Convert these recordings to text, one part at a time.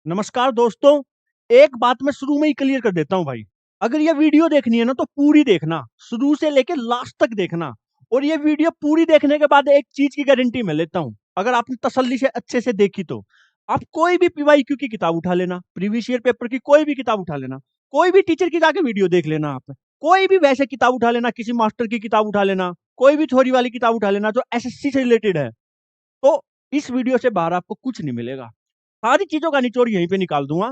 नमस्कार दोस्तों। एक बात मैं शुरू में ही क्लियर कर देता हूँ भाई। अगर ये वीडियो देखनी है ना तो पूरी देखना, शुरू से लेके लास्ट तक देखना। और ये वीडियो पूरी देखने के बाद एक चीज की गारंटी मैं लेता हूँ, अगर आपने तसल्ली से अच्छे से देखी तो आप कोई भी पीवाईक्यू की किताब उठा लेना, प्रीवियस ईयर पेपर की कोई भी किताब उठा लेना, कोई भी टीचर की जाके वीडियो देख लेना, आप कोई भी वैसे किताब उठा लेना, किसी मास्टर की किताब उठा लेना, कोई भी थ्योरी वाली किताब उठा लेना जो एसएससी से रिलेटेड है, तो इस वीडियो से बाहर आपको कुछ नहीं मिलेगा। सारी चीजों का निचोड़ यहीं पे निकाल दूंगा।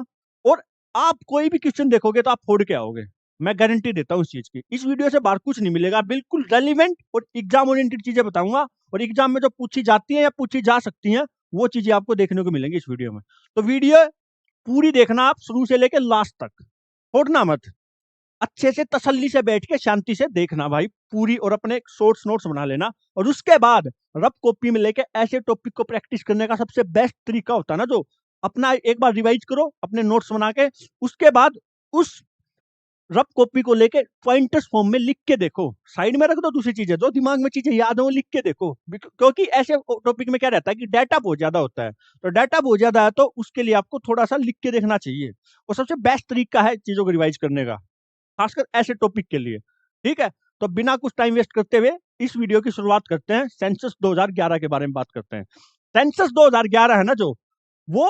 और आप कोई भी क्वेश्चन देखोगे तो आप फोड़ के आओगे, मैं गारंटी देता हूँ इस चीज की। इस वीडियो से बाहर कुछ नहीं मिलेगा, बिल्कुल रेलिवेंट और एग्जाम ओरिएंटेड चीजें बताऊंगा। और एग्जाम में जो पूछी जाती है या पूछी जा सकती हैं वो चीजें आपको देखने को मिलेंगी इस वीडियो में। तो वीडियो पूरी देखना, आप शुरू से लेकर लास्ट तक, छोड़ना मत। अच्छे से तसल्ली से बैठ के शांति से देखना भाई पूरी, और अपने शॉर्ट्स नोट्स बना लेना। और उसके बाद रफ कॉपी में लेके ऐसे टॉपिक को प्रैक्टिस करने का सबसे बेस्ट तरीका होता है ना, जो अपना एक बार रिवाइज करो अपने नोट्स बना के, उसके बाद उस रफ कॉपी को लेके पॉइंटर्स फॉर्म में लिख के देखो। साइड में रख दो दूसरी चीजें, जो दिमाग में चीजें याद हो लिख के देखो, क्योंकि ऐसे टॉपिक में क्या रहता है कि डाटा बहुत ज्यादा होता है। तो डाटा बहुत ज्यादा है तो उसके लिए आपको थोड़ा सा लिख के देखना चाहिए, और सबसे बेस्ट तरीका है चीजों को रिवाइज करने का, खासकर ऐसे टॉपिक के लिए। ठीक है, तो बिना कुछ टाइम वेस्ट करते हुए इस वीडियो की शुरुआत करते हैं। सेंसस 2011 के बारे में बात करते हैं। सेंसस 2011 है ना जो, वो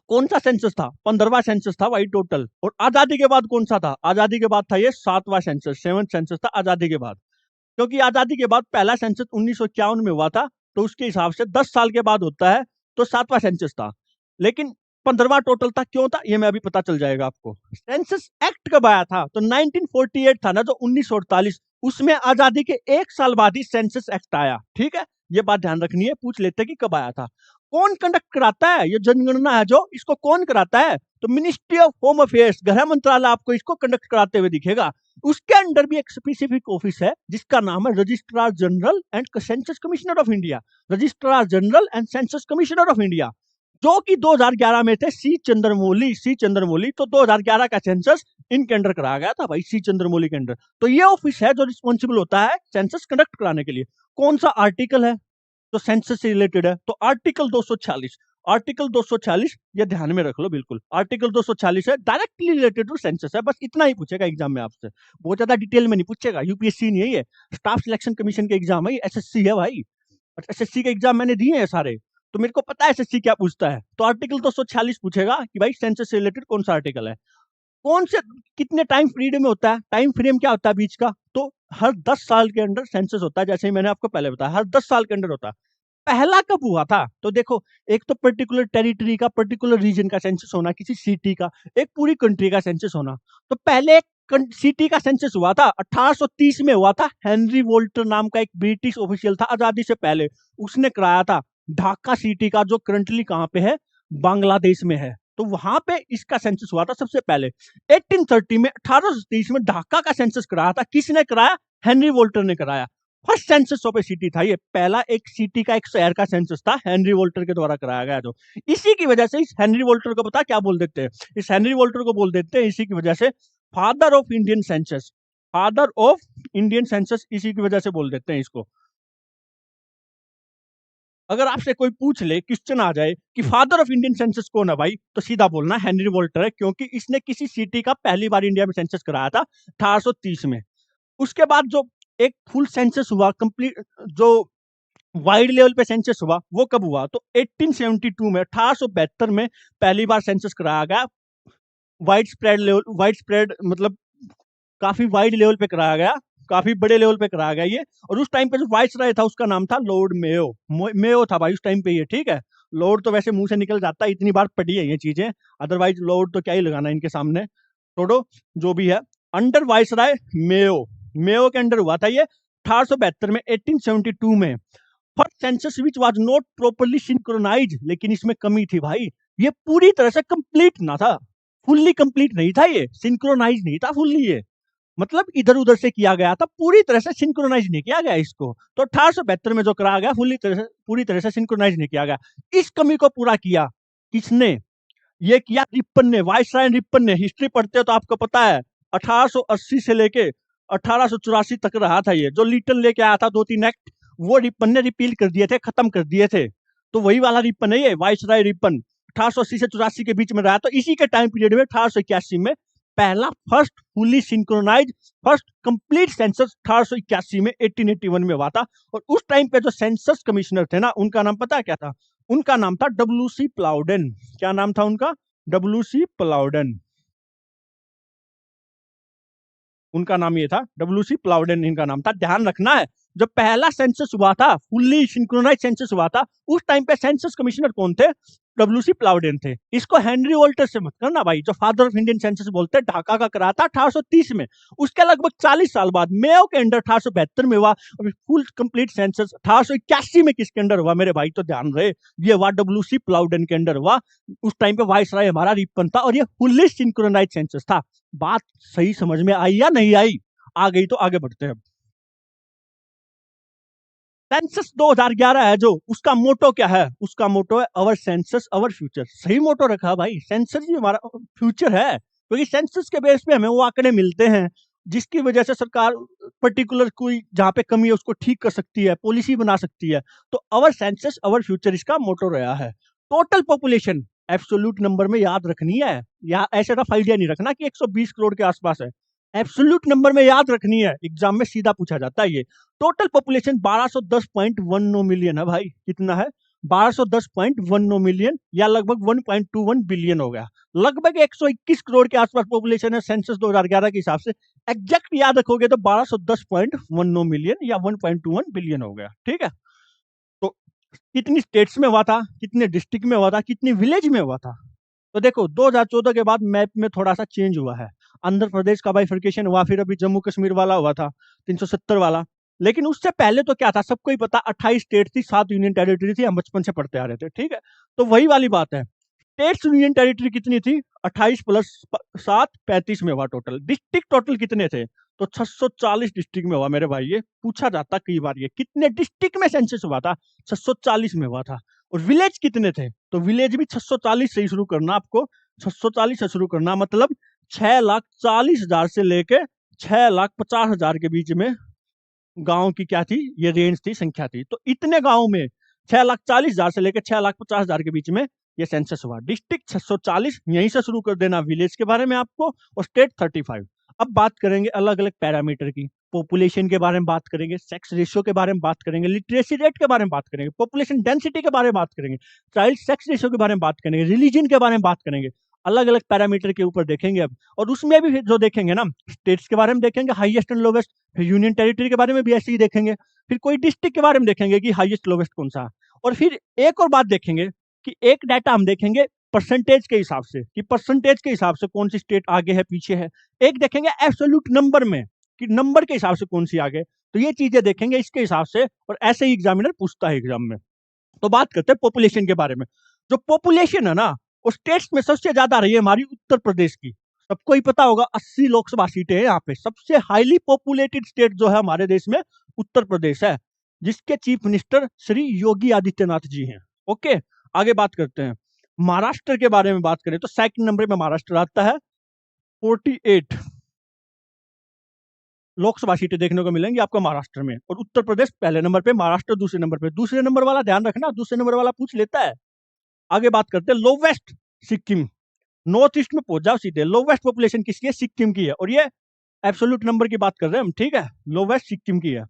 कौन सा सेंसस था? 15वां सेंसस था भाई टोटल। और आजादी के बाद कौन सा था? आजादी के बाद था ये 7वां सेंसस, 7th सेंसस था आजादी के बाद। क्योंकि आजादी के बाद पहला सेंसस 1951 में हुआ था, तो उसके हिसाब से 10 साल के बाद होता है, तो 7वां सेंसस था। लेकिन 15वां टोटल था, क्यों था ये मैं अभी पता चल जाएगा आपको। सेंसस एक्ट कब आया था? तो 1948 था ना जो, 1948, उसमें आजादी के एक साल बाद ही सेंसस एक्ट आया। ठीक है, ये बात ध्यान रखनी है, पूछ लेते कि कब आया था। कौन कंडक्ट कराता है ये जनगणना है जो, इसको कौन कराता है? तो मिनिस्ट्री ऑफ होम अफेयर्स, गृह मंत्रालय आपको इसको कंडक्ट कराते हुए दिखेगा। उसके अंडर भी एक स्पेसिफिक ऑफिस है जिसका नाम है registrar general and census commissioner of India. Registrar general and census commissioner of India, जो कि 2011 में थे सी चंद्रमौली। सी चंद्रमौली, तो 2011 का सेंसस इनके अंडर कराया गया था भाई, सी चंद्रमौली के अंडर। तो ये ऑफिस है जो रिस्पॉन्सिबल होता है सेंसस कंडक्ट कराने के लिए। कौन सा आर्टिकल है जो सेंसस से रिलेटेड है? तो आर्टिकल 246। आर्टिकल 246 ये ध्यान में रख लो बिल्कुल। आर्टिकल 246 है, डायरेक्टली रिलेटेड टू सेंसस है। बस इतना ही पूछेगा एग्जाम में आपसे, बहुत ज्यादा डिटेल में नहीं पूछेगा। यूपीएससी नहीं है ये, स्टाफ सिलेक्शन कमीशन के एग्जाम है, एसएससी है भाई। एसएससी के एग्जाम मैंने दिए हैं सारे, तो मेरे को पता है एसएससी क्या पूछता है। तो आर्टिकल 246 पूछेगा कि भाई सेंसस से रिलेटेड कौन सा आर्टिकल है, कौन से, कितने टाइम फ्रीडम में होता है, टाइम फ्रेम क्या होता है बीच का। तो हर 10 साल के अंदर सेंसस होता है, जैसे ही मैंने आपको पहले बताया, हर 10 साल के अंदर होता है। पहला कब हुआ था? तो देखो, एक तो पर्टिकुलर टेरिटरी का, पर्टिकुलर रीजन का सेंसस होना, किसी सिटी का, एक पूरी कंट्री का सेंसस होना। तो पहले एक सिटी का सेंसस हुआ था, 1830 में हुआ था। हेनरी वोल्टर नाम का एक ब्रिटिश ऑफिशियल था आजादी से पहले, उसने कराया था। ढाका सिटी का, जो करंटली कहाँ पे है, बांग्लादेश में है, तो वहां पे इसका सेंसस हुआ था सबसे पहले। 1830 में, 1830 में ढाका का सेंसस कराया था। किसने कराया? हेनरी वोल्टर ने कराया। First census of A city था ये, पहला एक सिटी का, एक शहर का सेंसस था, हेनरी वोल्टर के द्वारा कराया गया। जो इसी की वजह से इस हेनरी वोल्टर को पता क्या बोल देते हैं? इस हेनरी वोल्टर को बोल देते हैं इसी की वजह से father of Indian census. Father of Indian census इसी की वजह से बोल देते हैं इसको। अगर आपसे कोई पूछ ले, क्वेश्चन आ जाए कि फादर ऑफ इंडियन सेंसस कौन है भाई, तो सीधा बोलना हेनरी वोल्टर है, क्योंकि इसने किसी सिटी का पहली बार इंडिया में सेंसस कराया था 1830 में। उसके बाद जो एक फुल सेंसस हुआ कंप्लीट, जो वाइड लेवल पे सेंसस हुआ, वो कब हुआ? तो 1872 में, 1872 में पहली बार सेंसस कराया गया। Wide spread level, wide spread मतलब काफी वाइड लेवल पे कराया गया, काफी बड़े लेवल पे कराया गया ये। और उस टाइम पे जो वाइस राय था उसका नाम था लॉर्ड मेयो। मेयो था भाई उस टाइम पे ये। ठीक है, लॉर्ड तो वैसे मुंह से निकल जाता है, इतनी बार पढ़ी है ये चीजें, अदरवाइज लॉर्ड तो क्या ही लगाना इनके सामने, छोड़ो जो भी है। Under viceroy Mayo, Mayo के अंडर हुआ था ये 1872 में, 1872 में। First census which was not properly synchronise, लेकिन इसमें कमी थी भाई, ये पूरी तरह से कंप्लीट ना था, फुल्ली कंप्लीट नहीं था ये, सिंक्रोनाइज नहीं था फुल्ली ये। मतलब इधर उधर से किया गया था, पूरी तरह से सिंक्रोनाइज नहीं किया गया इसको। तो 1872 में जो कराया गया, फुल्ली तरह से, पूरी तरह से सिंक्रोनाइज नहीं किया गया। इस कमी को पूरा किया किसने? ये किया रिपन ने, वाइसराय रिपन ने। हिस्ट्री पढ़ते हो तो आपको पता है 1880 से लेके 1884 तक रहा था ये। जो लिटन लेके आया था 2-3 एक्ट, वो रिपन ने रिपील कर दिए थे, खत्म कर दिए थे। तो वही वाला रिपन है ये, वाइसराय रिपन। 1880 से 84 के बीच में रहा। तो इसी के टाइम पीरियड में 1881 में पहला first fully synchronise first complete census 1881 में 1881 में हुआ था। और उस टाइम पे जो सेंसस कमिश्नर थे ना, उनका नाम पता है क्या था? उनका नाम था डब्ल्यू.सी. प्लाउडेन। क्या नाम था उनका? डब्ल्यू.सी. प्लाउडेन। उनका नाम ये था, डब्ल्यू.सी. प्लाउडेन इनका नाम था। ध्यान रखना है, जब पहला सेंसस हुआ था, फुल्ली सिंक्रोनाइज सेंसस हुआ था, उस टाइम पे सेंसस कमिश्नर कौन थे? डब्ल्यू.सी. प्लाउडेन थे। इसको हेनरी वोल्टर से मत करना भाई, जो फादर ऑफ इंडियन सेंसस बोलते हैं। ढाका का कराया था 1830 में। उसके लगभग 40 साल बाद मेयो के अंडर 1872 में हुआ। और फुल कंप्लीट सेंसस 1881 में किसके अंडर हुआ मेरे भाई? तो ध्यान रहे, ये हुआ डब्ल्यू.सी. प्लाउडेन के अंडर हुआ। उस टाइम पे वाइसराय हमारा रिपन था और ये फुल्ली सिंक्रोनाइज सेंसस था। बात सही समझ में आई या नहीं आई? आ गई तो आगे बढ़ते हैं। सेंसस 2011 है जो, उसका मोटो क्या है? उसका मोटो है अवर सेंसस अवर फ्यूचर। सही मोटो रखा भाई, सेंसस ही हमारा फ्यूचर है, क्योंकि सेंसस के बेस पे हमें वो आंकड़े मिलते हैं जिसकी वजह से सरकार पर्टिकुलर कोई जहां पे कमी है उसको ठीक कर सकती है, पॉलिसी बना सकती है। तो अवर सेंसस अवर फ्यूचर इसका मोटो रहा है। टोटल पॉपुलेशन एब्सोल्यूट नंबर में याद रखनी है, या ऐसे रफ आइडिया नहीं रखना कि 120 करोड़ के आसपास है। एब्सोल्यूट नंबर में याद रखनी है, एग्जाम में सीधा पूछा जाता है ये। टोटल पॉपुलेशन 1210.19 मिलियन है भाई। कितना है? 1210.19 मिलियन, या लगभग 1.21 बिलियन हो गया। लगभग 121 करोड़ के आसपास पॉपुलेशन है सेंसस 2011 के हिसाब से। एग्जैक्ट याद रखोगे तो 1210.19 मिलियन या 1.21 बिलियन हो गया। ठीक है। तो कितनी स्टेट्स में हुआ था, कितने डिस्ट्रिक्ट में हुआ था, कितनी विलेज में हुआ था? तो देखो 2014 के बाद मैप में थोड़ा सा चेंज हुआ है। आंध्र प्रदेश का बाइफर्केशन हुआ, फिर अभी जम्मू कश्मीर वाला हुआ था 370 वाला। लेकिन उससे पहले तो क्या था, सबको ही पता, 28 स्टेट थी, 7 यूनियन टेरिटरी थी, हम बचपन से पढ़ते आ रहे थे। ठीक है। तो वही वाली बात है, स्टेट्स यूनियन टेरिटरी कितनी थी? 28 प्लस 7 35 में हुआ टोटल। डिस्ट्रिक्ट टोटल कितने थे? तो 640 डिस्ट्रिक्ट में हुआ मेरे भाई। ये पूछा जाता कई बार, ये कितने डिस्ट्रिक्ट में सेंसस हुआ था? 640 में हुआ था। और विलेज कितने थे? तो विलेज भी 640 से ही शुरू करना आपको। 640 से शुरू करना, मतलब 6,40,000 से लेके 6,50,000 के बीच में गांव की क्या थी, ये रेंज थी, संख्या थी। तो इतने गांव में 6,40,000 से लेकर 6,50,000 के बीच में ये सेंसस हुआ। डिस्ट्रिक्ट 640, यहीं से शुरू कर देना विलेज के बारे में आपको, और स्टेट 35। अब बात करेंगे अलग अलग पैरामीटर की। पॉपुलेशन के बारे में बात करेंगे, सेक्स रेशियो के बारे में बात करेंगे, लिटरेसी रेट के बारे में बात करेंगे, पॉपुलेशन डेंसिटी के बारे में बात करेंगे, चाइल्ड सेक्स रेशियो के बारे में बात करेंगे, रिलीजन के बारे में बात करेंगे। अलग अलग पैरामीटर के ऊपर देखेंगे अब। और उसमें भी जो देखेंगे ना, स्टेट्स के बारे में देखेंगे, हाईएस्ट एंड लोवेस्ट। फिर यूनियन टेरिटरी के बारे में भी ऐसे ही देखेंगे। फिर कोई डिस्ट्रिक्ट के बारे में देखेंगे कि हाईएस्ट लोवेस्ट कौन सा। और फिर एक और बात देखेंगे कि एक डाटा हम देखेंगे परसेंटेज के हिसाब से, कि परसेंटेज के हिसाब से कौन सी स्टेट आगे है पीछे है। एक देखेंगे एब्सोल्यूट नंबर में, कि नंबर के हिसाब से कौन सी आगे। तो ये चीजें देखेंगे इसके हिसाब से, और ऐसे ही एग्जामिनर पूछता है एग्जाम में। तो बात करते हैं पॉपुलेशन के बारे में। जो पॉपुलेशन है ना, वो स्टेट्स में सबसे ज्यादा रही है हमारी उत्तर प्रदेश की। सबको ही पता होगा 80 लोकसभा सीटें हैं यहाँ पे। सबसे हाईली पॉपुलेटेड स्टेट जो है हमारे देश में उत्तर प्रदेश है, जिसके चीफ मिनिस्टर श्री योगी आदित्यनाथ जी हैं। ओके, आगे बात करते हैं। महाराष्ट्र के बारे में बात करें तो सेकंड नंबर में महाराष्ट्र आता है। 48 लोकसभा सीटें देखने को मिलेंगी आपको महाराष्ट्र में। और उत्तर प्रदेश पहले नंबर पे, महाराष्ट्र दूसरे नंबर पे। दूसरे नंबर वाला ध्यान रखना, दूसरे नंबर वाला पूछ लेता है। आगे बात करते हैं लोवेस्ट सिक्किम। नॉर्थ ईस्ट में पहुंच जाओ सीधे। लोवेस्ट पॉपुलेशन किसकी है? सिक्किम की है। और ये एब्सोल्यूट नंबर की बात कर रहे हैं हम। ठीक है, लोवेस्ट सिक्किम की है।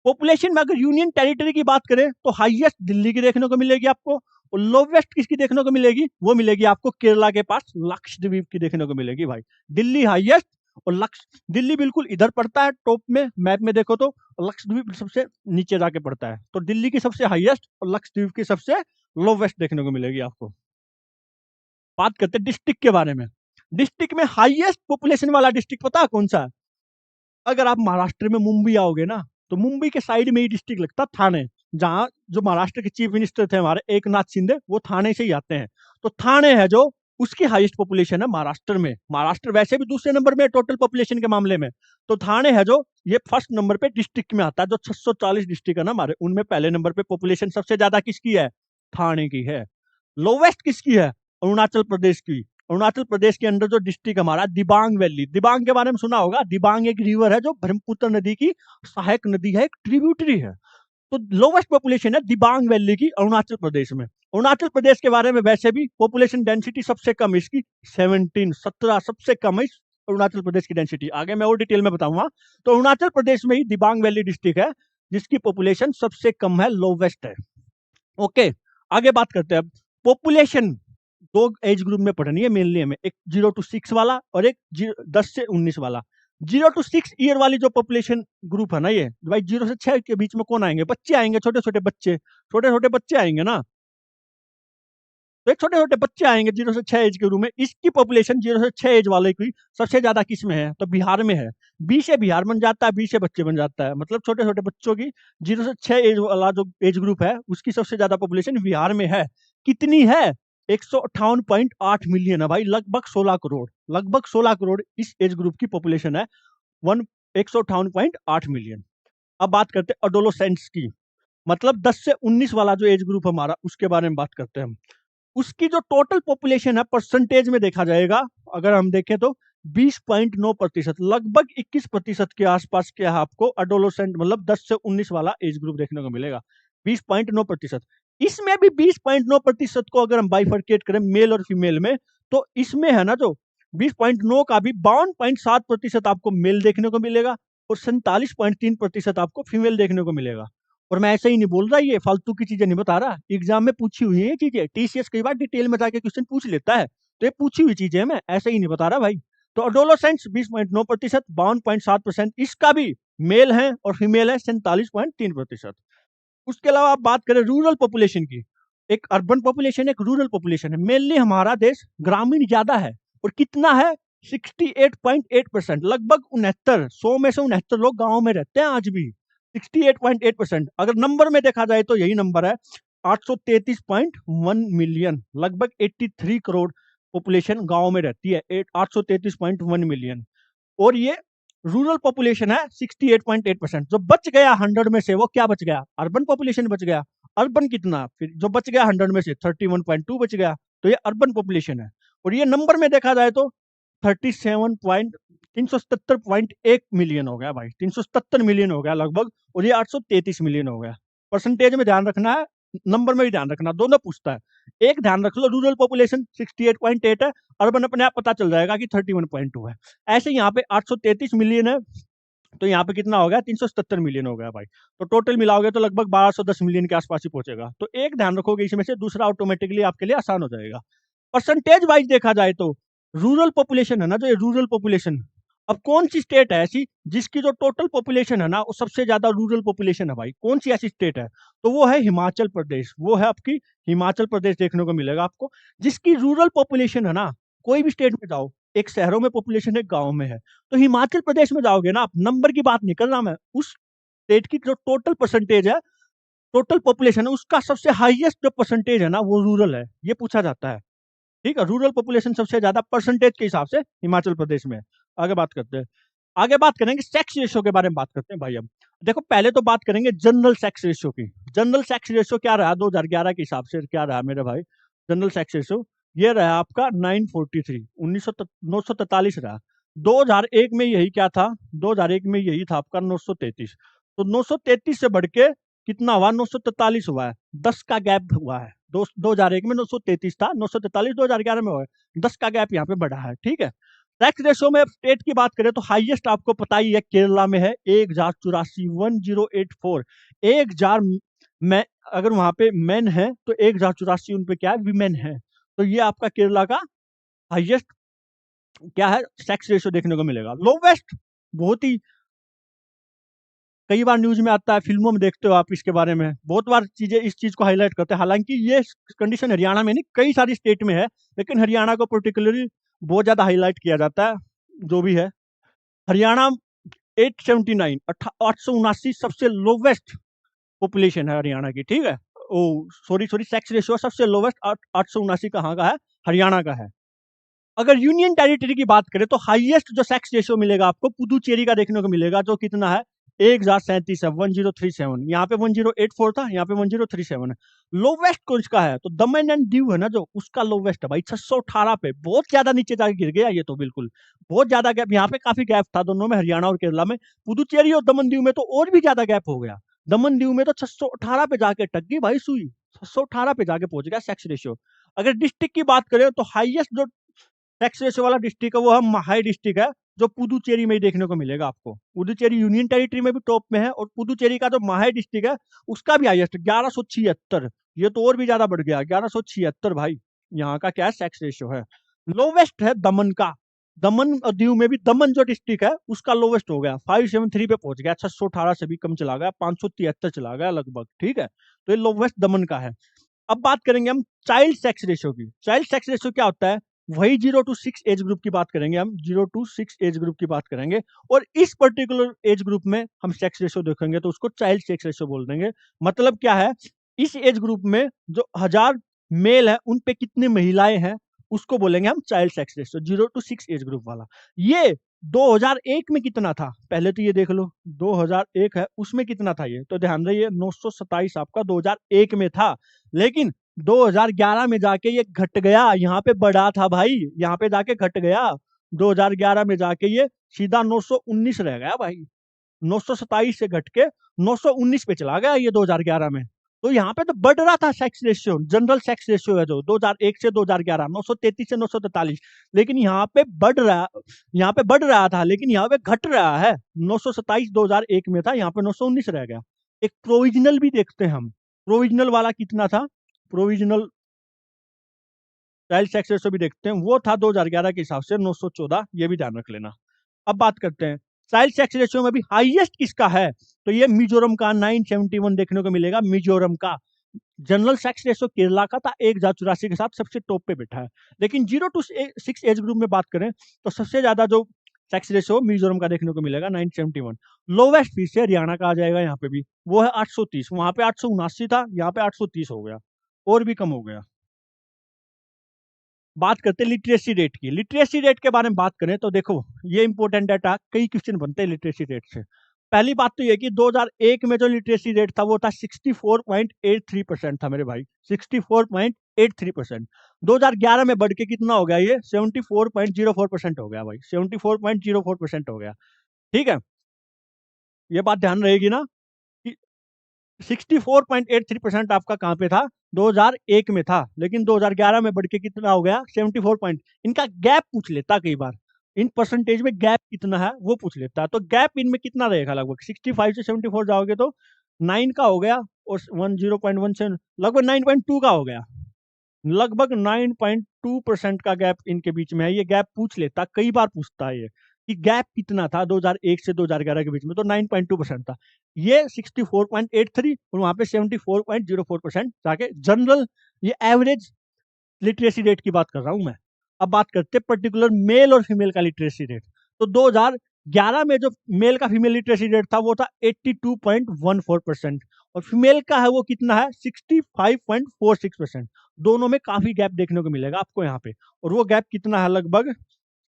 पॉपुलेशन में अगर यूनियन टेरिटरी की बात करें तो हाईएस्ट दिल्ली की देखने को मिलेगी आपको, और लोवेस्ट किसकी देखने को मिलेगी? वो मिलेगी आपको केरला के पास लक्षद्वीप की देखने को मिलेगी भाई। दिल्ली हाईएस्ट, और दिल्ली बिल्कुल इधर पड़ता है टॉप में, मैप में देखो तो। लक्षद्वीप सबसे नीचे जाके पड़ता है। तो दिल्ली की सबसे हाईएस्ट और लक्षद्वीप की सबसे लोवेस्ट देखने को मिलेगी आपको। बात करते हैं डिस्ट्रिक्ट के बारे में। डिस्ट्रिक्ट में हाईएस्ट पॉपुलेशन वाला डिस्ट्रिक्ट पता है कौन सा है? अगर आप महाराष्ट्र में मुंबई आओगे ना, तो मुंबई के साइड में ही डिस्ट्रिक्ट लगता थाने, जहां जो महाराष्ट्र के चीफ मिनिस्टर थे हमारे एकनाथ शिंदे, वो थाने से ही आते हैं। तो थाने है जो, उसकी हाईएस्ट पॉपुलेशन है महाराष्ट्र में। महाराष्ट्र वैसे भी दूसरे नंबर में टोटल पॉपुलेशन के मामले में। तो थाने है जो, ये फर्स्ट नंबर पे डिस्ट्रिक्ट में आता है। जो 640 डिस्ट्रिक्ट है ना हमारे, उनमें पहले नंबर पे पॉपुलेशन सबसे ज्यादा किसकी है? थाने की है। लोवेस्ट किसकी है? अरुणाचल प्रदेश की। अरुणाचल प्रदेश के अंदर जो डिस्ट्रिक्ट हमारा दिबांग वैली, दिबांग के बारे में सुना होगा। दिबांग एक रिवर है जो ब्रह्मपुत्र नदी की सहायक नदी है, एक ट्रिब्यूटरी है। तो लोवेस्ट पॉपुलेशन है दिबांग वैली की अरुणाचल प्रदेश में। अरुणाचल प्रदेश के बारे में वैसे भी पॉपुलेशन डेंसिटी सबसे कम इसकी 17 सबसे कम है अरुणाचल प्रदेश की डेंसिटी। आगे मैं और डिटेल में बताऊंगा। तो अरुणाचल प्रदेश में ही दिबांग वैली डिस्ट्रिक्ट है जिसकी पॉपुलेशन सबसे कम है, लोवेस्ट है। ओके, आगे बात करते हैं। पॉपुलेशन दो एज ग्रुप में पढ़नी है मेनली हमें, एक 0 to 6 वाला और एक 10 से 19 वाला। 0 to 6 ईयर वाली जो पॉपुलेशन ग्रुप है ना, ये भाई 0 से 6 के बीच में कौन आएंगे? बच्चे आएंगे, छोटे छोटे बच्चे, छोटे छोटे बच्चे आएंगे ना। तो छोटे छोटे बच्चे आएंगे 0 से 6 एज के ग्रुप में। इसकी पॉपुलेशन 0 से 6 एज वाले की सबसे ज्यादा किस में है? तो बिहार में है। बी से बिहार बन जाता है, बी से बच्चे बन जाता है, मतलब छोटे छोटे बच्चों की 0 से 6 एज वाला जो एज ग्रुप है उसकी सबसे ज्यादा पॉपुलेशन बिहार में है। कितनी है? 158.8 मिलियन है भाई, लगभग 16 करोड़, लगभग 16 करोड़ इस एज ग्रुप की पॉपुलेशन है। 158.8 मिलियन। अब बात करते हैं अडोलोसेंट्स की, मतलब 10 से 19 वाला जो एज ग्रुप हमारा, उसके बारे में बात करते हैं हम। उसकी जो टोटल पॉपुलेशन है परसेंटेज में देखा जाएगा, अगर हम देखें तो 20.9%, लगभग 21% के आसपास के आपको अडोलोसेंट मतलब 10 से 19 वाला एज ग्रुप देखने को मिलेगा। 20.9%। इसमें भी 20.9% को अगर हम बाइफरकेट करें मेल और फीमेल में, तो इसमें है ना जो 20.9 का भी 52.7% आपको मेल देखने को मिलेगा और 47.3% आपको फीमेल देखने को मिलेगा। और मैं ऐसे ही नहीं बोल रहा, ये फालतू की चीजें नहीं बता रहा, एग्जाम में पूछी हुई है ये चीजें। टीसीएस कई बार डिटेल में जाके क्वेश्चन पूछ लेता है, तो ये पूछी हुई चीजें मैं ऐसे ही नहीं बता रहा भाई। तो अडोलोसेंट्स 20.9%, 52.7% इसका भी मेल है और फीमेल है 47.3%। उसके अलावा आप बात करें रूरल पॉपुलेशन की, एक अर्बन पॉपुलेशन एक रूरल पॉपुलेशन है। मेनली हमारा देश ग्रामीण ज्यादा है, और कितना है? 68.8%, लगभग 69, 100 में से 69 लोग गाँव में रहते हैं आज भी। 68.8%। अगर नंबर में देखा जाए तो यही नंबर है 833.1 मिलियन, लगभग 83 करोड़ पॉपुलेशन गांव में रहती है, 833.1 मिलियन। और ये रूरल पॉपुलेशन है 68.8%। जो बच गया 100 में से वो क्या बच गया? अर्बन पॉपुलेशन बच गया। अर्बन कितना? फिर जो बच गया 100 में से 31.2 बच गया, तो ये अर्बन पॉपुलेशन है। और ये नंबर में देखा जाए तो 377.1 मिलियन हो गया भाई, 377 मिलियन हो गया लगभग, और ये 833 मिलियन हो गया। परसेंटेज में ध्यान रखना है, नंबर में भी ध्यान रखना, दोनों पूछता है। एक ध्यान रख लो, रूरल पॉपुलेशन 68.8 है, अर्बन अपने आप पता चल जाएगा कि 31.2 है। ऐसे यहाँ पे 833 मिलियन है, तो यहाँ पे कितना हो गया? 377 मिलियन हो गया भाई। तो टोटल मिलाओगे तो लगभग 1210 मिलियन के आसपास ही पहुंचेगा। तो एक ध्यान रखोगे इसमें से, दूसरा ऑटोमेटिकली आपके लिए आसान हो जाएगा। परसेंटेज वाइज देखा जाए तो रूरल पॉपुलेशन है ना, जो ये रूरल पॉपुलेशन, अब कौन सी स्टेट है ऐसी जिसकी जो टोटल पॉपुलेशन है ना वो सबसे ज्यादा रूरल पॉपुलेशन है भाई? कौन सी ऐसी स्टेट है? तो वो है हिमाचल प्रदेश। वो है आपकी हिमाचल प्रदेश देखने को मिलेगा आपको, जिसकी रूरल पॉपुलेशन है ना, कोई भी स्टेट में जाओ, एक शहरों में पॉपुलेशन है, गाँव में है। तो हिमाचल प्रदेश में जाओगे ना आप, नंबर की बात नहीं कर रहा मैं, उस स्टेट की जो टोटल परसेंटेज है, टोटल पॉपुलेशन है, उसका सबसे हाईएस्ट जो परसेंटेज है ना वो रूरल है, ये पूछा जाता है। ठीक है, रूरल पॉपुलेशन सबसे ज्यादा परसेंटेज के हिसाब से हिमाचल प्रदेश में। आगे बात करते हैं, आगे बात करेंगे सेक्स रेशियो के बारे में बात करते हैं भाई। अब देखो, पहले तो बात करेंगे जनरल सेक्स रेशियो की। जनरल सेक्स रेशियो क्या रहा 2011 के हिसाब से? क्या रहा मेरे भाई जनरल सेक्स रेशियो? ये रहा आपका 943, 943 रहा। 2001 में यही क्या था? 2001 में यही था आपका 933। तो 933 से बढ़ के कितना हुआ? 943 हुआ है, 10 का गैप हुआ है। 2001 में 933 था, 943 2011 में हुआ है, 10 का गैप यहाँ पे बढ़ा है। ठीक है, टैक्स रेशो में स्टेट की बात करें तो हाईएस्ट आपको पता ही है केरला में है 1084, 1084। 1000 में अगर वहां पे मेन है तो 1084 उन पे क्या है? वीमेन है। तो ये आपका केरला का हाईएस्ट क्या है? सेक्स रेशियो देखने को मिलेगा। लोवेस्ट बहुत ही कई बार न्यूज में आता है, फिल्मों में देखते हो आप इसके बारे में, बहुत बार चीजें इस चीज को हाईलाइट करते हैं। हालांकि ये कंडीशन हरियाणा में नहीं, कई सारी स्टेट में है, लेकिन हरियाणा को पर्टिकुलरली बहुत ज्यादा हाईलाइट किया जाता है। जो भी है, हरियाणा 879, 879 सबसे लोवेस्ट पॉपुलेशन है हरियाणा की। ठीक है, ओ सॉरी सॉरी, सेक्स रेशियो सबसे लोवेस्ट 879 कहाँ का है? हरियाणा का है। अगर यूनियन टेरिटरी की बात करें तो हाईएस्ट जो सेक्स रेशियो मिलेगा आपको पुदुचेरी का देखने को मिलेगा, जो कितना है? 1037 है, 1037। यहाँ पे 1084 था, यहाँ पे 1037 है। लोवेस्ट कौन का है? तो दमन एंड दीव है ना, जो उसका लोवेस्ट है भाई 618 पे, बहुत ज्यादा नीचे जाके गिर गया ये तो, बिल्कुल बहुत ज्यादा गैप। यहाँ पे काफी गैप था दोनों में, हरियाणा और केरला में। पुदुचेरी और दमन दीव में तो और भी ज्यादा गैप हो गया। दमन दीव में तो 618 पे जाके अटक गई भाई सुई, 618 पे जाके पहुंच गया सेक्स रेशियो। अगर डिस्ट्रिक्ट की बात करें तो हाईएस्ट जो सेक्स रेशियो वाला डिस्ट्रिक्ट है वो है महाई डिस्ट्रिक्ट है, जो पुदुचेरी में ही देखने को मिलेगा आपको। पुदुचेरी यूनियन टेरिटरी में भी टॉप में है, और पुदुचेरी का जो महाई डिस्ट्रिक्ट है उसका भी हाईएस्ट 1176। ये तो और भी ज्यादा बढ़ गया, 1176 भाई यहाँ का क्या है सेक्स रेशियो है। लोवेस्ट है दमन का, दमन और दीव में भी दमन जो डिस्ट्रिक्ट है उसका लोवेस्ट हो गया, 573 पे पहुंच गया, 618 से भी कम चला गया, 573 चला गया लगभग, ठीक है। तो ये लोवेस्ट दमन का है। अब बात करेंगे हम चाइल्ड सेक्स रेशियो की। चाइल्ड सेक्स रेशियो क्या होता है, वही 0 to 6 एज ग्रुप की बात करेंगे हम, 0 to 6 एज ग्रुप की बात करेंगे, और इस पर्टिकुलर एज ग्रुप में हम सेक्स रेशियो देखेंगे तो उसको चाइल्ड सेक्स रेशियो बोल देंगे। मतलब क्या है, इस एज ग्रुप में जो 1000 मेल है उन पे कितनी महिलाएं हैं उसको बोलेंगे हम child sex ratio, 0 to 6 age group वाला। ये 2001 में कितना था, पहले तो ये देख लो, 2001 है उसमें कितना था, ये तो ध्यान रहिए 927 आपका 2001 में था, लेकिन 2011 में जाके ये घट गया, यहाँ पे बढ़ा था भाई, यहाँ पे जाके घट गया, 2011 में जाके ये सीधा 919 रह गया भाई, 927 से घट के 919 पे चला गया ये 2011 में। तो यहाँ पे तो बढ़ रहा था sex ratio, general sex ratio है जो 2001 से 2011, 933 से 943, लेकिन यहाँ पे बढ़ रहा था, लेकिन यहाँ पे घट रहा है, 927 2001 में था, यहाँ पे 919 रह गया। एक प्रोविजनल भी देखते हैं हम, प्रोविजनल वाला कितना था, प्रोविजनल चाइल्ड सेक्स रेशियो भी देखते हैं, वो था 2011 के हिसाब से 914, ये भी ध्यान रख लेना। अब बात करते हैं चाइल्ड सेक्स रेशियो में भी हाईएस्ट किसका है, तो ये मिजोरम का 971 देखने को मिलेगा, मिजोरम का। जनरल सेक्स रेशियो केरला का था 1084 के साथ सबसे टॉप पे बैठा है। लेकिन 0 to 6 एज ग्रुप में बात करें तो सबसे ज्यादा जो सेक्स रेशियो मिजोरम का देखने को मिलेगा 971। लोवेस्ट फिर से हरियाणा का आ जाएगा यहाँ पे भी, वो है 830, वहां पे 879 था, यहाँ पे 830 हो गया, और भी कम हो गया। बात करते हैं लिटरेसी रेट की। लिटरेसी रेट के बारे में बात करें तो देखो ये इंपॉर्टेंट डाटा, कई क्वेश्चन बनते हैं लिटरेसी रेट से। पहली बात तो ये कि 2001 में जो लिटरेसी रेट था वो था 64.83% था मेरे भाई, 64.83%। 2011 में बढ़ के कितना हो गया, ये 74.04% हो गया भाई, 74.04% हो गया, ठीक है। ये बात ध्यान रहेगी ना कि 64.83% आपका कहाँ पे था, 2001 में था, लेकिन 2011 में बढ़ के कितना हो गया, 74 पॉइंट। इनका गैप पूछ लेता कई बार, इन परसेंटेज में गैप कितना है वो पूछ लेता, तो गैप इनमें कितना रहेगा, लगभग 65 से 74 जाओगे तो 9 का हो गया, और 10.1 से लगभग 9.2 का हो गया, लगभग 9.2% का गैप इनके बीच में है। ये गैप पूछ लेता, कई बार पूछता है ये कि गैप कितना था 2001 से 2011 के बीच में, तो 9.2% था। ये 64.83 और वहां पे 74.04% जाके जनरल, ये एवरेज लिटरेसी रेट की बात कर रहा हूं मैं। अब बात करते हैं पर्टिकुलर मेल और फीमेल का लिटरेसी रेट। तो 2011 में जो मेल का फीमेल लिटरेसी रेट था वो था 82.14%, और फीमेल का है वो कितना है 65.46%। दोनों में काफी गैप देखने को मिलेगा आपको यहाँ पे, और वो गैप कितना है, लगभग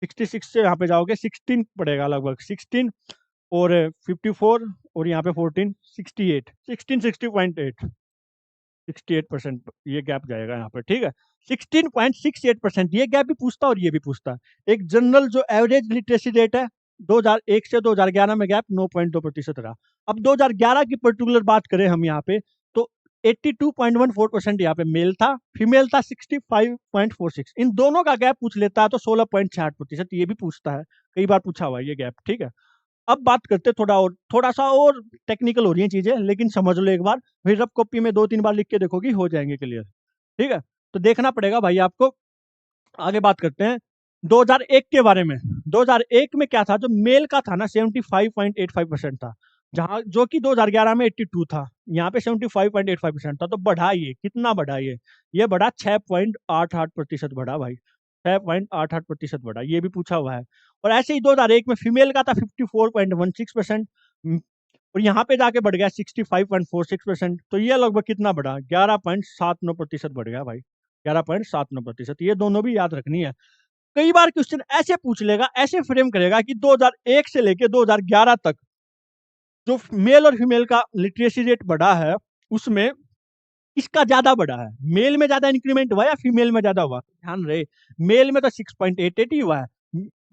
66 से यहाँ पे जाओगे 16 पड़ेगा, लगभग 16, और 54, और यहाँ पे 14, 68, 16, 60.8, 68% ये गैप जाएगा यहाँ पर, ठीक है। 16.68% ये गैप भी पूछता और ये भी पूछता है। एक जनरल जो एवरेज लिटरेसी रेट है 2001 से 2011 में गैप 9.2% रहा। अब 2011 की पर्टिकुलर बात करें हम यहाँ पे तो 82.14% यहाँ पे मेल था, फीमेल था 65.46। इन दोनों का गैप पूछ लेता है तो 16.66% ये भी पूछता है, कई बार पूछा हुआ है ये गैप, ठीक है। अब बात करते थोड़ा सा और टेक्निकल हो रही है चीजें, लेकिन समझ लो एक बार, फिर रफ कॉपी में 2-3 बार लिख के देखोगी हो जाएंगे क्लियर, ठीक है। तो देखना पड़ेगा भाई आपको। आगे बात करते हैं 2001 के बारे में। 2001 में क्या था, जो मेल का था ना 75.85% था, जहां जो कि 2011 में 82 था, यहाँ पे 75.85% था। तो बढ़ा, ये कितना बढ़ा, ये बढ़ा 6.88% बढ़ा भाई, 6.88% बढ़ा, ये भी पूछा हुआ है। और ऐसे ही 2001 में फीमेल का था 54.16%, और यहाँ पे जाके बढ़ गया 65.46%। तो ये लगभग कितना बढ़ा, 11.79% बढ़ गया भाई, 11.79%। ये दोनों भी याद रखनी है। कई बार क्वेश्चन ऐसे पूछ लेगा, ऐसे फ्रेम करेगा कि 2001 से लेके 2011 तक जो मेल और फीमेल का लिटरेसी रेट बढ़ा है उसमें इसका ज्यादा बढ़ा है, मेल में ज्यादा इंक्रीमेंट हुआ या फीमेल में ज्यादा हुआ, ध्यान रहे। मेल में तो 6.88 ही हुआ है,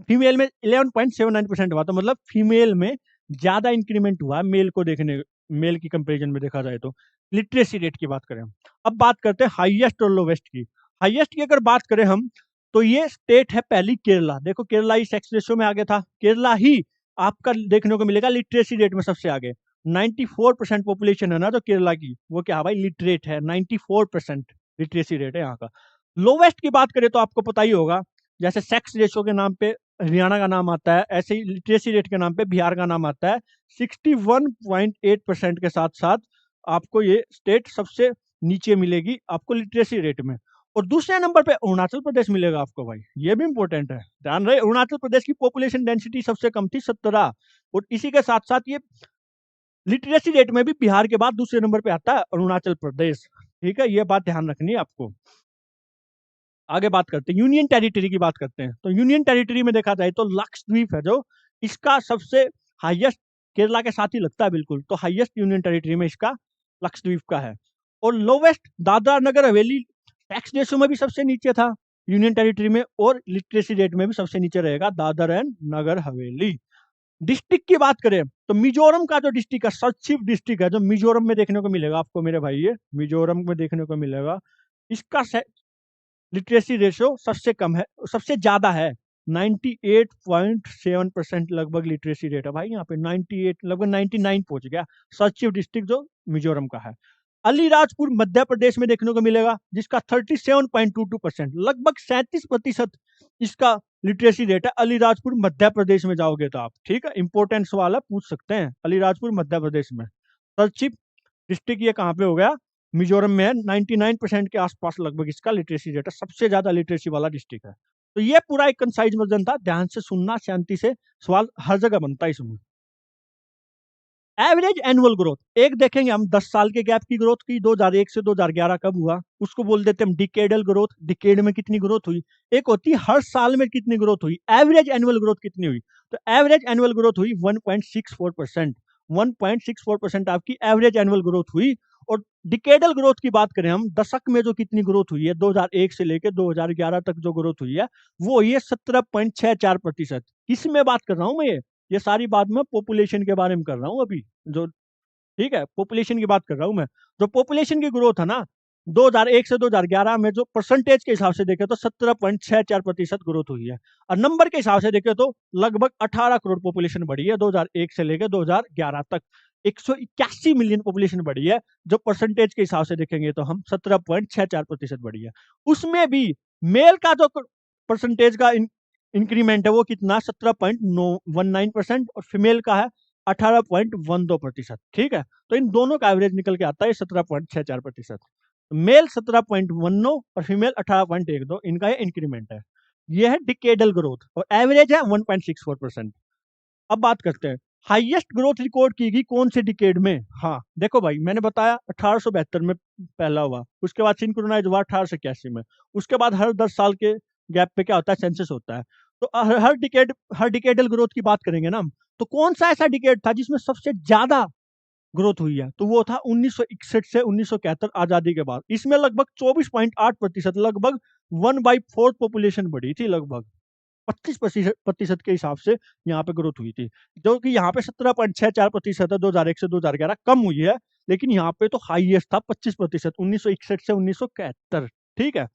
फीमेल में 11.79% हुआ, तो मतलब फीमेल में ज्यादा इंक्रीमेंट हुआ मेल को देखने मेल की कंपैरिजन में देखा जाए तो। लिटरेसी रेट की बात करें हम। अब बात करते हैं हाईएस्ट और लोवेस्ट की। हाईएस्ट की अगर बात करें हम, तो ये स्टेट है पहली केरला। देखो केरला ही सेक्स रेशियो में आगे था, केरला ही आपका देखने को मिलेगा लिटरेसी रेट में सबसे आगे। 94% पॉपुलेशन है ना जो केरला की, वो क्या भाई लिटरेट है। 94% लिटरेसी रेट है यहाँ का। लोवेस्ट की बात करें तो आपको पता ही होगा, जैसे सेक्स रेशियो के नाम पे हरियाणा का नाम आता है, ऐसे ही लिटरेसी रेट के नाम पे बिहार का नाम आता है। 61.8% के साथ साथ आपको ये स्टेट सबसे नीचे मिलेगी आपको लिटरेसी रेट में। और दूसरे नंबर पे अरुणाचल प्रदेश मिलेगा आपको भाई, ये भी इंपॉर्टेंट है, ध्यान रहे। अरुणाचल प्रदेश की पॉपुलेशन डेंसिटी सबसे कम थी 17, और इसी के साथ साथ ये लिटरेसी रेट में भी बिहार के बाद दूसरे नंबर पे आता है अरुणाचल प्रदेश। ठीक है, ये बात ध्यान रखनी है आपको। आगे बात करते हैं यूनियन टेरिटरी की बात करते हैं। तो यूनियन टेरिटरी में देखा जाए तो लक्षद्वीप है जो इसका सबसे हाईएस्ट, केरला के साथ ही लगता है बिल्कुल, तो हाईएस्ट यूनियन टेरिटरी में इसका लक्षद्वीप का है। और lowest Dadra Nagar Haveli, tax ratio में भी सबसे नीचे था यूनियन टेरिटरी में, और लिटरेसी रेट में भी सबसे नीचे रहेगा दादर एंड नगर हवेली। डिस्ट्रिक्ट की बात करें तो मिजोरम का जो डिस्ट्रिक्ट है, सचिव डिस्ट्रिक्ट है जो मिजोरम में देखने को मिलेगा आपको मेरे भाई, ये मिजोरम में देखने को मिलेगा। इसका लिटरेसी रेशियो सबसे कम है, सबसे ज्यादा है। 98.7% लगभग लिटरेसी रेट है भाई यहाँ पे। 98 लगभग 99 पहुंच गया। सचिव डिस्ट्रिक्ट जो मिजोरम का है। अलीराजपुर मध्य प्रदेश में देखने को मिलेगा, जिसका 37.22%, लगभग 37% इसका लिटरेसी रेट है। अलीराजपुर मध्य प्रदेश में जाओगे तो आप, ठीक है, इंपॉर्टेंट सवाल है, पूछ सकते हैं। अलीराजपुर मध्य प्रदेश में। सचिव डिस्ट्रिक्ट ये कहाँ पे हो गया, मिजोरम में है। 99% के आसपास लगभग इसका लिटरेसी रेट है, सबसे ज्यादा लिटरेसी वाला डिस्ट्रिक्ट है। तो ये पूरा एक कंसाइज वर्जन था, ध्यान से सुनना, शांति से, सवाल हर जगह बनता है इसमें। एवरेज एनुअल ग्रोथ, एक देखेंगे हम 10 साल के गैप की ग्रोथ की, 2001 से 2011 कब हुआ उसको बोल देते हैं हम डिकेडल ग्रोथ, डिकेड में कितनी ग्रोथ हुई। एक होती है हर साल में कितनी ग्रोथ हुई, एवरेज एनुअल ग्रोथ कितनी हुई। तो एवरेज एनुअल ग्रोथ हुई 1.64%। 1.64% आपकी एवरेज एनुअल ग्रोथ हुई। और डिकेडल ग्रोथ की बात करें हम, दशक में जो कितनी ग्रोथ हुई है 2001 से लेकर 2011 तक जो ग्रोथ हुई है वो हुई है 17.64%। किसमें बात कर रहा हूं मैं, ये सारी बात मैं पॉपुलेशन के बारे में कर रहा हूँ अभी जो, ठीक है, पॉपुलेशन की बात कर रहा हूँ मैं। जो पॉपुलेशन की ग्रोथ है ना 2001 से 2011 में, जो परसेंटेज के हिसाब से देखे तो 17.64% ग्रोथ हुई है। और नंबर के हिसाब से देखे तो लगभग 18 करोड़ पॉपुलेशन बढ़ी है 2001 से लेकर 2011 तक। 181 मिलियन पॉपुलेशन बढ़ी है, जो परसेंटेज के हिसाब से देखेंगे तो हम 17.64% बढ़ी है। उसमें भी मेल का जो परसेंटेज का इंक्रीमेंट है वो कितना, 17.19%, और फीमेल का है 18.12%। ठीक है, तो इन दोनों का एवरेज निकल के आता है 17.64%। मेल 17.19 और फीमेल 18.12, इनका ये इंक्रीमेंट है। ये है डिकेडल ग्रोथ, और एवरेज है 1.64%। अब बात करते हैं हाईएस्ट ग्रोथ रिकॉर्ड की गई कौन से डिकेड में। हाँ देखो भाई, मैंने बताया 1872 में पहला हुआ, उसके बाद सिंक्रोनाइज हुआ 1881 में, उसके बाद हर 10 साल के गैप पे क्या होता है, सेंसस होता है। तो हर डिकेडल ग्रोथ की बात करेंगे ना हम, तो कौन सा ऐसा डिकेड था जिसमें सबसे ज्यादा ग्रोथ हुई है, तो वो था 1961 से 1971 आजादी के बाद। इसमें लगभग 24.8%, लगभग 1/4 पॉपुलेशन बढ़ी थी, लगभग 25% के हिसाब से यहाँ पे ग्रोथ हुई थी। जो कि यहाँ पे 17.64% है 2001 से 2011, कम हुई है, लेकिन यहाँ पे तो हाईएस्ट था 25%, 1961 से 1971। ठीक है,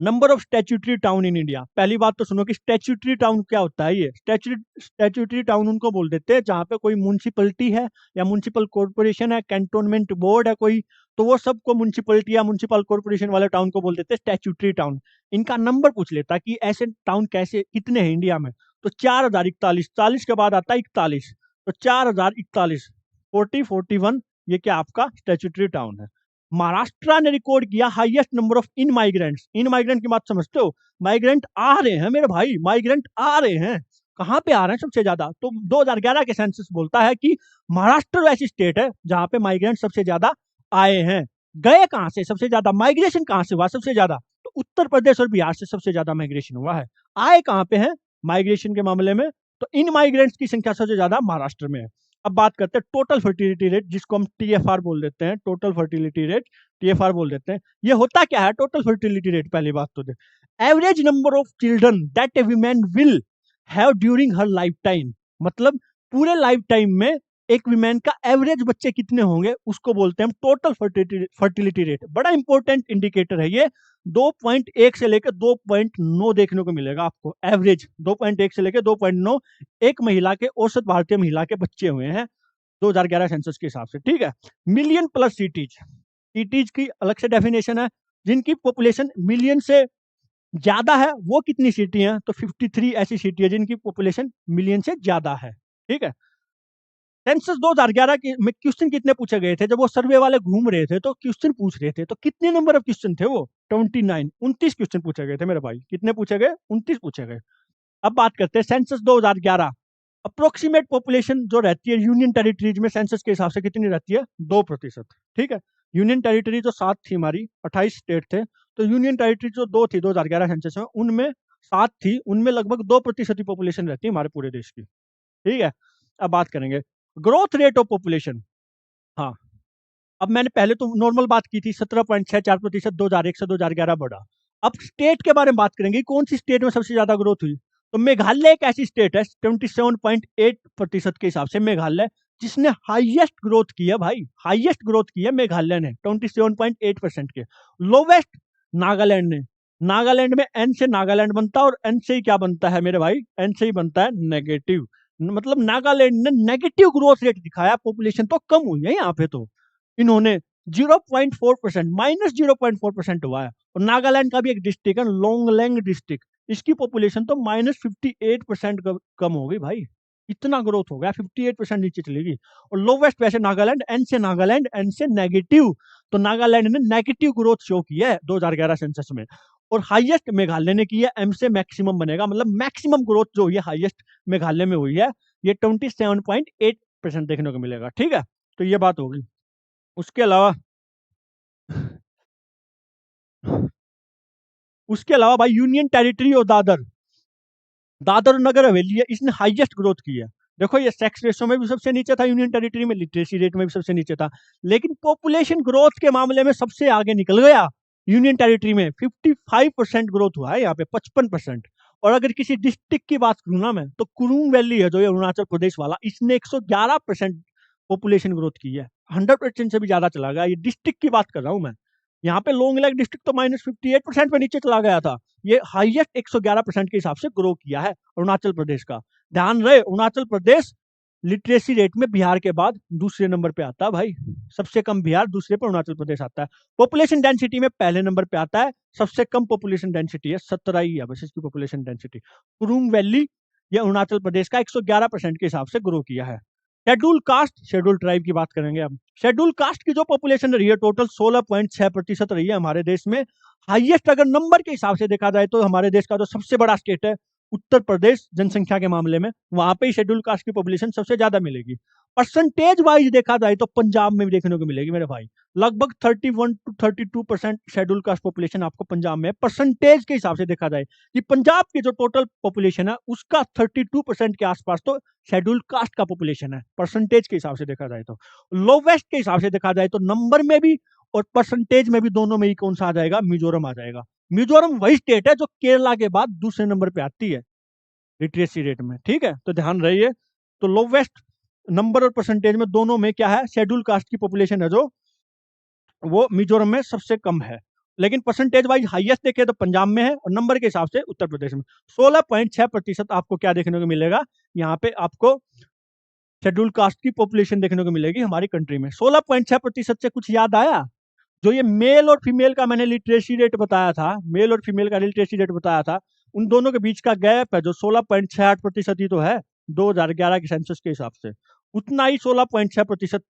number of statutory town in India. पहली बात तो सुनो कि स्टैट्यूटरी टाउन क्या होता है। ये स्टैट्यूटरी टाउन उनको बोल देते हैं जहाँ पे कोई म्युनिसिपलिटी है या म्युनिसिपल कॉर्पोरेशन है, कैंटोनमेंट बोर्ड है कोई, तो वो सबको म्युनिसिपलिटी या म्युनिसिपल कॉर्पोरेशन वाले टाउन को बोल देते हैं स्टैट्यूटरी टाउन। इनका नंबर पूछ लेता है कि ऐसे टाउन कैसे कितने हैं इंडिया में, तो 4041, 40 के बाद आता है 41, तो 4041, 41, ये क्या आपका स्टैट्यूटरी टाउन है। महाराष्ट्र ने रिकॉर्ड किया highest number of in migrants. In migrant की बात समझते हो, माइग्रेंट आ रहे हैं मेरे भाई, माइग्रेंट आ रहे हैं। कहां पे आ रहे हैं सबसे ज्यादा, तो 2011 के सेंसस बोलता है कि महाराष्ट्र ऐसी स्टेट है जहां पे माइग्रेंट सबसे ज्यादा आए हैं। गए कहां से सबसे ज्यादा, माइग्रेशन कहां से हुआ सबसे ज्यादा, तो उत्तर प्रदेश और बिहार से सबसे ज्यादा माइग्रेशन हुआ है। आए कहां पे हैं माइग्रेशन के मामले में, तो इन माइग्रेंट्स की संख्या सबसे ज्यादा महाराष्ट्र में है। अब बात करते हैं टोटल फर्टिलिटी रेट, जिसको हम टीएफआर बोल देते हैं, टोटल फर्टिलिटी रेट, टीएफआर बोल देते हैं। ये होता क्या है टोटल फर्टिलिटी रेट, पहली बात तो average number of children that A women will have during her life time, मतलब पूरे लाइफ टाइम में एक वीमेन का एवरेज बच्चे कितने होंगे उसको बोलते हैं हम टोटल फर्टिलिटी रेट। बड़ा इंपॉर्टेंट इंडिकेटर है ये। 2.1 से लेकर 2.9 देखने को मिलेगा आपको एवरेज। 2.1 से लेकर 2.9 एक महिला के, औसत भारतीय महिला के बच्चे हुए हैं 2011 सेंसस के हिसाब से, ठीक है। मिलियन प्लस सिटीज, सिटीज की अलग से डेफिनेशन है। जिनकी पॉपुलेशन मिलियन से ज्यादा है वो कितनी सिटी हैं, तो 53 ऐसी सिटी है जिनकी पॉपुलेशन मिलियन से ज्यादा है, ठीक है। सेंसस 2011 के में क्वेश्चन कितने पूछे गए थे, जब वो सर्वे वाले घूम रहे थे तो क्वेश्चन पूछ रहे थे, तो कितने नंबर ऑफ क्वेश्चन थे वो, 29 क्वेश्चन पूछे गए थे मेरे भाई। कितने पूछे गए, 29 पूछे गए। अब बात करते हैं सेंसस 2011। अप्रोक्सीमेट पॉपुलेशन जो रहती है यूनियन टेरिटरीज में सेंसस के हिसाब से कितनी रहती है, 2%, ठीक है। यूनियन टेरिटरी जो 7 थी हमारी, 28 स्टेट थे, तो यूनियन टेरिटरी जो 2 थी 2011 सेंसस में, उनमें 7 थी, उनमें लगभग 2% ही पॉपुलेशन रहती है हमारे पूरे देश की, ठीक है। अब बात करेंगे ग्रोथ रेट ऑफ पॉपुलेशन। हाँ, अब मैंने पहले तो नॉर्मल बात की थी, 17.64% 2001 से 2011 बढ़ा। अब स्टेट के बारे में बात करेंगे, कौन सी स्टेट में सबसे ज्यादा ग्रोथ हुई, तो मेघालय एक ऐसी स्टेट है 27.8% के हिसाब से मेघालय, जिसने हाईएस्ट ग्रोथ की है भाई, हाईएस्ट ग्रोथ की है मेघालय ने 27.8% के। लोवेस्ट नागालैंड ने, नागालैंड में एन से नागालैंड बनता है, और एन से ही क्या बनता है मेरे भाई, एन से ही बनता है नेगेटिव, मतलब नागालैंड ने नेगेटिव ग्रोथ रेट दिखाया, पॉपुलेशन तो कम हुई है यहाँ पे, तो इन्होंने 0.4%, -0.4% हुआ है। और नागालैंड का भी एक डिस्ट्रिक्ट है लोंगलेंग डिस्ट्रिक्ट, इसकी पॉपुलेशन तो -58% कम हो गई भाई, इतना ग्रोथ हो गया, 58% नीचे चली गई। और लोवेस्ट वैसे नागालैंड, एन से नागालैंड, एन से नेगेटिव, तो नागालैंड ने नेगेटिव ग्रोथ शो की है 2011 सेंसस में। और हाईएस्ट मेघालय ने की है, एम से मैक्सिमम बनेगा, मतलब मैक्सिमम ग्रोथ जो हुई है हाईएस्ट मेघालय में हुई है, ये 27.8% देखने को मिलेगा, ठीक है। तो ये बात होगी। उसके अलावा उसके अलावा भाई यूनियन टेरिटरी और दादर, दादर और नगर हवेली है, इसने हाईएस्ट ग्रोथ की है। देखो ये सेक्स रेशो में भी सबसे नीचे था यूनियन टेरिटरी में, लिटरेसी रेट में भी सबसे नीचे था, लेकिन पॉपुलेशन ग्रोथ के मामले में सबसे आगे निकल गया। यूनियन टेरिटरी में 55% ग्रोथ हुआ है यहाँ पे, 55%। और अगर किसी डिस्ट्रिक्ट की बात करूँ ना मैं, तो कुरुंग वैली है जो ये अरुणाचल प्रदेश वाला, इसने 111% पॉपुलेशन ग्रोथ की है, 100% से भी ज्यादा चला गया। ये डिस्ट्रिक्ट की बात कर रहा हूँ मैं। यहाँ पे लोंगलेग डिस्ट्रिक्ट तो -58% पे नीचे चला गया था, ये हाईएस्ट 111% के हिसाब से ग्रो किया है अरुणाचल प्रदेश का। ध्यान रहे, अरुणाचल प्रदेश लिटरेसी रेट में बिहार के बाद दूसरे नंबर पे आता है भाई, सबसे कम बिहार, दूसरे पे अरुणाचल प्रदेश आता है। पॉपुलेशन डेंसिटी में पहले नंबर पे आता है, सबसे कम पॉपुलेशन डेंसिटी है, 17 ही है बस इसकी पॉपुलेशन डेंसिटी। कुरुंग वैली ये अरुणाचल प्रदेश का 111% के हिसाब से ग्रो किया है। शेड्यूल कास्ट, शेड्यूल ट्राइब की बात करेंगे अब। शेड्यूल कास्ट की जो पॉपुलेशन रही है टोटल 16.6% रही है हमारे देश में। हाईएस्ट अगर नंबर के हिसाब से देखा जाए तो हमारे देश का जो सबसे बड़ा स्टेट है उत्तर प्रदेश, जनसंख्या के मामले में वहां पे ही शेड्यूल कास्ट की पॉपुलेशन सबसे ज्यादा मिलेगी। परसेंटेज वाइज देखा जाए तो पंजाब में भी देखने को मिलेगी मेरे भाई, लगभग 31 to 32% शेड्यूल कास्ट पॉपुलेशन आपको पंजाब में। परसेंटेज के हिसाब से देखा जाए कि पंजाब की जो टोटल पॉपुलेशन है उसका 32% के आसपास तो शेड्यूल कास्ट का पॉपुलेशन है, परसेंटेज के हिसाब से देखा जाए तो। लोवेस्ट के हिसाब से देखा जाए तो नंबर में भी और परसेंटेज में भी, दोनों में ही कौन सा आ जाएगा, मिजोरम आ जाएगा। मिजोरम वही स्टेट है जो केरला के बाद दूसरे नंबर पे आती है लिटरेसी रेट में, ठीक है, तो ध्यान रहिए। तो लोवेस्ट नंबर और परसेंटेज में दोनों में क्या है, शेड्यूल कास्ट की पॉपुलेशन है जो वो मिजोरम में सबसे कम है। लेकिन परसेंटेज वाइज हाईएस्ट देखे तो पंजाब में है, और नंबर के हिसाब से उत्तर प्रदेश में। 16.6% आपको क्या देखने को मिलेगा, यहाँ पे आपको शेड्यूल कास्ट की पॉपुलेशन देखने को मिलेगी हमारी कंट्री में। 16.6% से कुछ याद आया, जो ये मेल और फीमेल का मैंने लिटरेसी रेट बताया था, मेल और फीमेल का लिटरेसी रेट बताया था, उन दोनों के बीच का गैप है जो 16.68% ही तो है 2011 के सेंसस के हिसाब से, उतना ही 16.6%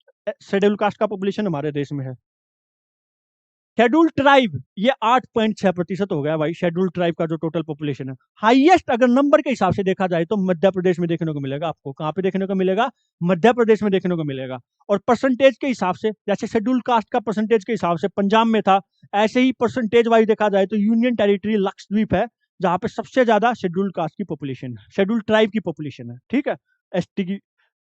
शेड्यूल कास्ट का पॉपुलेशन हमारे देश में है। शेड्यूल ट्राइब ये 8.6% हो गया भाई, शेड्यूल ट्राइब का जो टोटल पॉपुलेशन है। हाईएस्ट अगर नंबर के हिसाब से देखा जाए तो मध्य प्रदेश में देखने को मिलेगा आपको। कहाँ पे देखने को मिलेगा, मध्य प्रदेश में देखने को मिलेगा। और परसेंटेज के हिसाब से, जैसे शेड्यूल कास्ट का परसेंटेज के हिसाब से पंजाब में था, ऐसे ही परसेंटेज वाइज देखा जाए तो यूनियन टेरिटरी लक्षद्वीप है, जहाँ पे सबसे ज्यादा शेड्यूल कास्ट की पॉपुलेशन है, शेड्यूल ट्राइब की पॉपुलेशन है, ठीक है।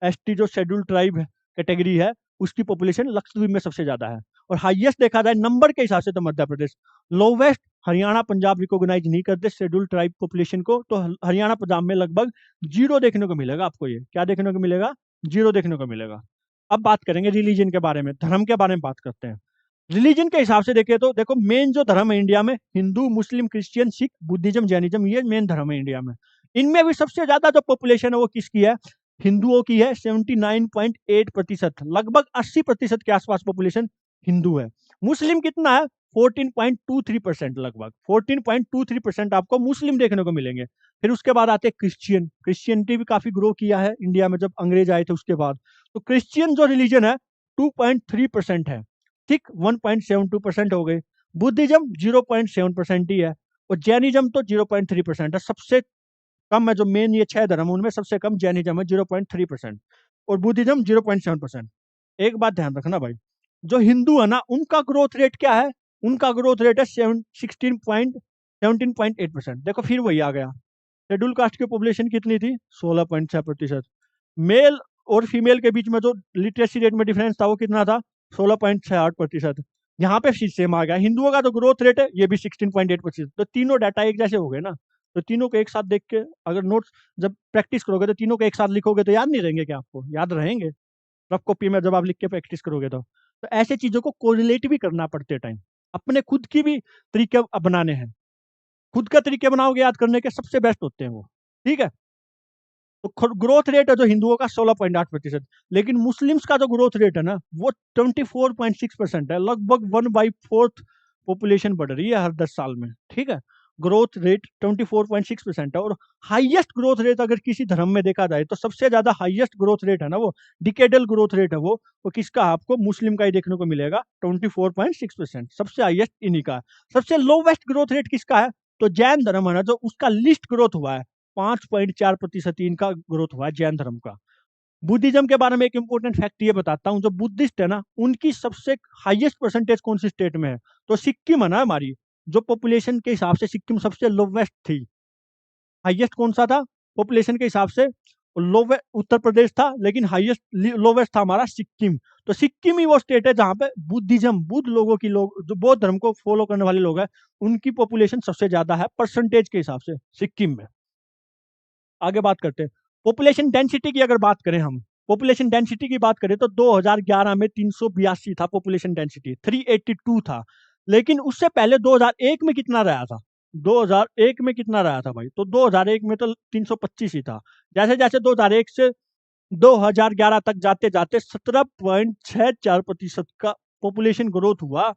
एसटी जो शेड्यूल ट्राइब कैटेगरी है उसकी पॉपुलेशन लक्षद्वीप में सबसे ज्यादा है। और हाईएस्ट देखा जाए नंबर के हिसाब से तो मध्य प्रदेश। लोवेस्ट हरियाणा पंजाब रिकॉग्नाइज नहीं करते शेड्यूल ट्राइब पॉपुलेशन को, तो हरियाणा पंजाब में लगभग 0 देखने को मिलेगा आपको। ये क्या देखने को मिलेगा, जीरो देखने को मिलेगा। अब बात करेंगे रिलीजन के बारे में, धर्म के बारे में बात करते हैं। रिलीजन के हिसाब से देखें तो देखो मेन जो धर्म है इंडिया में, हिंदू, मुस्लिम, क्रिश्चियन, सिख, बुद्धिज्म, जैनिज्म, ये मेन धर्म है इंडिया में। इनमें भी सबसे ज्यादा जो पॉपुलेशन है वो किसकी है? हिंदुओं की है। 79.8%, लगभग 80% के आसपास पॉपुलेशन हिंदू है। मुस्लिम कितना है? 14.23%, लगभग 14.23% आपको मुस्लिम देखने को मिलेंगे। फिर उसके बाद आते हैं क्रिश्चियन। क्रिश्चियनिटी भी काफी ग्रो किया है इंडिया में जब अंग्रेज आए थे उसके बाद। तो क्रिश्चियन जो रिलीजन है 2.3% है। सिख 1.72% हो गए। बुद्धिज्म 0.7% ही है। और जैनिज्म तो 0.3% है। सबसे कम है जो मेन ये 6 धर्म उनमें सबसे कम जैनिज्म है 0.3%, और बुद्धिज्म 0.7%। एक बात ध्यान रखना भाई, जो हिंदू है ना उनका ग्रोथ रेट क्या है? उनका ग्रोथ रेट है 17.8%। देखो फिर वही आ गया। शेड्यूल कास्ट की पॉपुलेशन कितनी थी? 16.6%। मेल और फीमेल के बीच में जो लिटरेसी रेट में डिफरेंस था वो कितना था? 16.68%। यहाँ पे सेम आ गया। हिंदुओं का जो ग्रोथ रेट है ये भी 16.8%। तो तीनों डाटा एक जैसे हो गए ना। तो तीनों को एक साथ देख के अगर नोट्स जब प्रैक्टिस करोगे तो तीनों को एक साथ लिखोगे तो याद नहीं रहेंगे क्या? आपको याद रहेंगे रफ कॉपी में जब आप लिख के प्रैक्टिस करोगे तो ऐसे चीजों को कोरिलेट भी करना पड़ते टाइम। अपने खुद की भी तरीके बनाने हैं। खुद का तरीके बनाओगे याद करने के, सबसे बेस्ट होते हैं वो। ठीक है। तो ग्रोथ रेट है जो हिंदुओं का 16.8%, लेकिन मुस्लिम्स का जो ग्रोथ रेट है ना वो 24.6% है। लगभग 1/4 पॉपुलेशन बढ़ रही है हर 10 साल में। ठीक है। ग्रोथ रेट 24.6% है। और हाईएस्ट ग्रोथ रेट अगर किसी धर्म में देखा जाए तो सबसे ज्यादा हाईएस्ट ग्रोथ रेट है ना वो डिकेडल ग्रोथ रेट है वो किसका? आपको मुस्लिम का ही देखने को मिलेगा 24.6%। सबसे हाईएस्ट इन्हीं का है। सबसे लोवेस्ट ग्रोथ रेट किसका है? तो जैन धर्म है ना जो उसका लिस्ट ग्रोथ हुआ है 5.4% इनका ग्रोथ हुआ है जैन धर्म का। बुद्धिज्म के बारे में एक इंपॉर्टेंट फैक्ट ये बताता हूँ, जो बुद्धिस्ट है ना उनकी सबसे हाईएस्ट परसेंटेज कौन सी स्टेट में है? तो सिक्किम है ना हमारी, जो पॉपुलेशन के हिसाब से सिक्किम सबसे लोवेस्ट थी। हाईएस्ट कौन सा था पॉपुलेशन के हिसाब से? लोवेस्ट उत्तर प्रदेश था, लेकिन हाईएस्ट लोवेस्ट था हमारा सिक्किम। तो सिक्किम ही वो स्टेट है जहाँ पे बुद्धिज्म, बुद्ध लोगों की लोग जो बौद्ध धर्म को फॉलो करने वाले लोग हैं उनकी पॉपुलेशन सबसे ज्यादा है परसेंटेज के हिसाब से सिक्किम में। आगे बात करते हैं पॉपुलेशन डेंसिटी की। अगर बात करें हम पॉपुलेशन डेंसिटी की बात करें तो 2011 में 382 था पॉपुलेशन डेंसिटी, 382 था। लेकिन उससे पहले 2001 में कितना रहा था? 2001 में कितना रहा था भाई? तो 2001 में तो 325 ही था। जैसे जैसे 2001 से 2011 तक जाते जाते 17.64% का पॉपुलेशन ग्रोथ हुआ।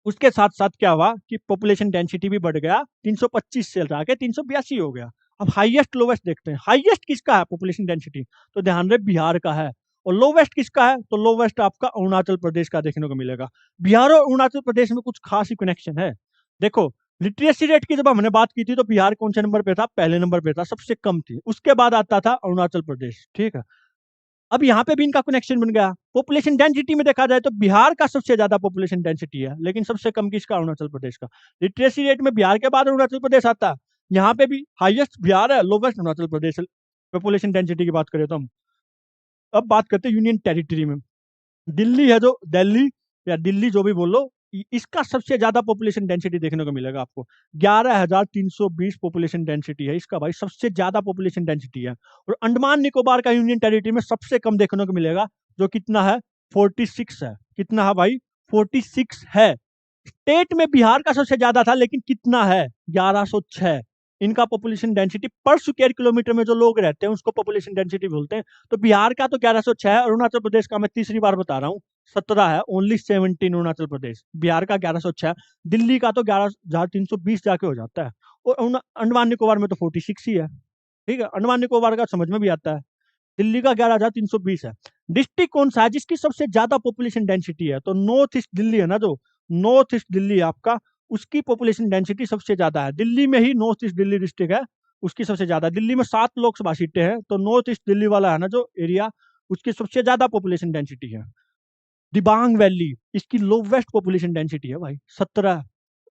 उसके साथ साथ क्या हुआ कि पॉपुलेशन डेंसिटी भी बढ़ गया, 325 से जाके 382 हो गया। अब हाईएस्ट लोवेस्ट देखते हैं। हाईएस्ट किसका है पॉपुलेशन डेंसिटी? तो ध्यान रहे बिहार का है। और लोवेस्ट किसका है? तो लोवेस्ट आपका अरुणाचल प्रदेश का देखने को मिलेगा। बिहार और अरुणाचल प्रदेश में कुछ खास ही कनेक्शन है। देखो लिटरेसी रेट की जब हमने बात की थी तो बिहार कौन से नंबर पे था? पहले नंबर पे था, सबसे कम थी। उसके बाद आता था अरुणाचल प्रदेश। ठीक है। अब यहाँ पे भी इनका कनेक्शन बन गया। पॉपुलेशन डेंसिटी में देखा जाए तो बिहार का सबसे ज्यादा पॉपुलेशन डेंसिटी है, लेकिन सबसे कम किसका? अरुणाचल प्रदेश का। लिटरेसी रेट में बिहार के बाद अरुणाचल प्रदेश आता है। यहाँ पे भी हाईएस्ट बिहार है, lowest Arunachal Pradesh. Population density की बात करें तो हम अब बात करते हैं यूनियन टेरिटरी में। दिल्ली है जो दिल्ली या दिल्ली जो भी बोलो, इसका सबसे ज्यादा पॉपुलेशन डेंसिटी देखने को मिलेगा आपको। 11,320 पॉपुलेशन डेंसिटी है इसका भाई, सबसे ज्यादा पॉपुलेशन डेंसिटी है। और अंडमान निकोबार का यूनियन टेरिटरी में सबसे कम देखने को मिलेगा, जो कितना है? 46 है। कितना है भाई? 46 है। स्टेट में बिहार का सबसे ज्यादा था, लेकिन कितना है? 1106। इनका पॉपुलेशन डेंसिटी पर स्क्वायर किलोमीटर में जो लोग रहते हैं उसको पॉपुलेशन डेंसिटी बोलते हैं। तो बिहार का तो 1106 है। अरुणाचल प्रदेश का मैं तीसरी बार बता रहा हूँ 17 है, ओनली 17 अरुणाचल प्रदेश। बिहार का 1106। दिल्ली का तो 11,320 जाके हो जाता है। और अंडमान निकोबार में तो 46 ही है। ठीक है। अंडमान निकोबार का समझ में भी आता है। दिल्ली का 11,320 है। डिस्ट्रिक्ट कौन सा है जिसकी सबसे ज्यादा पॉपुलेशन डेंसिटी है? तो नॉर्थ ईस्ट दिल्ली है ना, जो नॉर्थ ईस्ट दिल्ली है आपका, उसकी पॉपुलेशन डेंसिटी सबसे ज्यादा है। दिल्ली में ही नॉर्थ ईस्ट दिल्ली डिस्ट्रिक्ट है, उसकी सबसे ज्यादा। दिल्ली में 7 लोकसभा सीटें हैं, तो नॉर्थ ईस्ट दिल्ली वाला है ना जो एरिया, उसकी सबसे ज्यादा पॉपुलेशन डेंसिटी है। दिबांग वैली, इसकी लोवेस्ट पॉपुलेशन डेंसिटी है भाई, 17।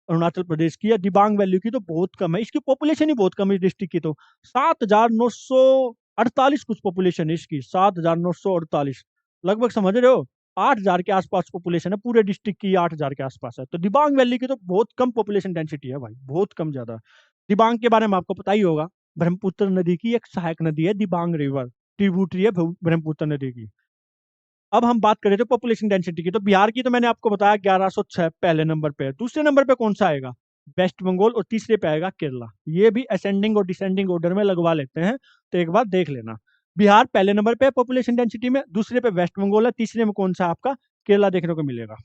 अरुणाचल प्रदेश की है। दिबांग वैली की तो बहुत कम है, इसकी पॉपुलेशन ही बहुत कम है इस डिस्ट्रिक्ट की। तो 7,948 कुछ पॉपुलेशन है इसकी, 7,948। लगभग समझ रहे हो 8,000 के आसपास पॉपुलेशन है पूरे डिस्ट्रिक्ट की, 8,000 के आसपास है। तो दिबांग वैली की तो बहुत कम पॉपुलेशन डेंसिटी है भाई, बहुत कम ज्यादा। दिबांग के बारे में आपको पता ही होगा, ब्रह्मपुत्र नदी की एक सहायक नदी है दिबांग रिवर। ट्रिब्यूटरी है ब्रह्मपुत्र नदी की। अब हम बात करें तो पॉपुलेशन डेंसिटी की, तो बिहार की तो मैंने आपको बताया 1106 पहले नंबर पे है। दूसरे नंबर पे कौन सा आएगा? वेस्ट बंगाल, और तीसरे पे आएगा केरला। ये भी असेंडिंग और डिसेंडिंग ऑर्डर में लगवा लेते हैं, तो एक बार देख लेना। बिहार पहले नंबर पे है पॉपुलेशन डेंसिटी में, दूसरे पे वेस्ट बंगाल है, तीसरे में कौन सा आपका केरला देखने को मिलेगा।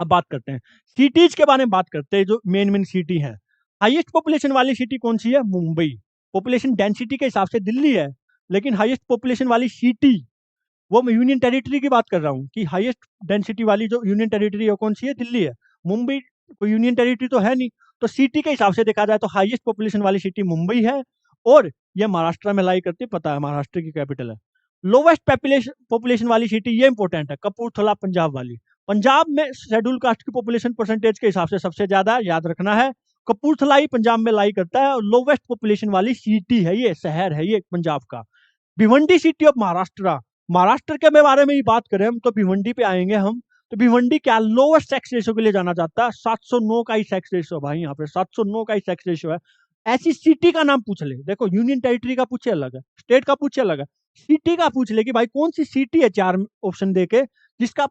अब बात करते हैं सिटीज के बारे में, बात करते हैं जो मेन मेन सिटी है। हाईएस्ट पॉपुलेशन वाली सिटी कौन सी है? मुंबई। पॉपुलेशन डेंसिटी के हिसाब से दिल्ली है, लेकिन हाईएस्ट पॉपुलेशन वाली सिटी, वो मैं यूनियन टेरिटरी की बात कर रहा हूँ कि हाईएस्ट डेंसिटी वाली जो यूनियन टेरिटरी है कौन सी है? दिल्ली है। मुंबई कोई यूनियन टेरिटरी तो है नहीं, तो सिटी के हिसाब से देखा जाए तो हाईएस्ट पॉपुलेशन वाली सिटी मुंबई है, और ये महाराष्ट्र में लाई करती, पता है महाराष्ट्र की कैपिटल है। लोवेस्ट पॉपुलेशन वाली सिटी, ये इंपॉर्टेंट है, कपूरथला पंजाब वाली। पंजाब में शेड्यूल कास्ट की पॉपुलेशन परसेंटेज के हिसाब से सबसे ज्यादा, याद रखना है, कपूरथला ही पंजाब में लाई करता है, और लोवेस्ट पॉपुलेशन वाली सिटी है, ये शहर है ये पंजाब का। भिवंडी सिटी ऑफ महाराष्ट्र, महाराष्ट्र के बारे में ही बात करें हम तो भिवंडी पे आएंगे हम। तो भिवंडी क्या लोवेस्ट सेक्स रेशियो के लिए जाना जाता है, 709 का ही सेक्स रेशियो भाई, यहाँ पे 709 का ही सेक्स रेशियो है। ऐसी सिटी का नाम पूछ ले, देखो यूनियन टेरिटरी का पूछे अलग है, स्टेट का पूछे अलग है, सिटी का पूछ ले कि भाई कौन सी सिटी है, चार ऑप्शन देके, जिसका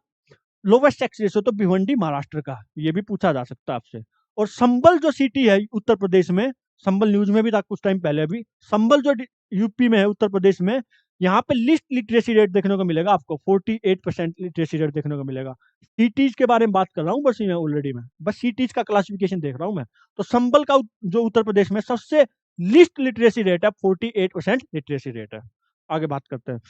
लोवेस्ट सेक्स रेशियो, तो भिवंडी महाराष्ट्र का, ये भी पूछा जा सकता है आपसे। और संबल जो सिटी है उत्तर प्रदेश में, संबल न्यूज में भी था कुछ टाइम पहले, अभी संबल जो यूपी में है, उत्तर प्रदेश में, यहाँ पे लिस्ट लिटरेसी रेट देखने को मिलेगा आपको, 48% लिटरेसी रेट देखने को मिलेगा। सिटीज के बारे में बात कर रहा हूँ बस, मैं ऑलरेडी में बस सिटीज का क्लासिफिकेशन देख रहा हूँ मैं। तो संबल का जो उत्तर प्रदेश में सबसे लिस्ट लिटरेसी रेट है, 48% लिटरेसी रेट है। आगे बात करते हैं,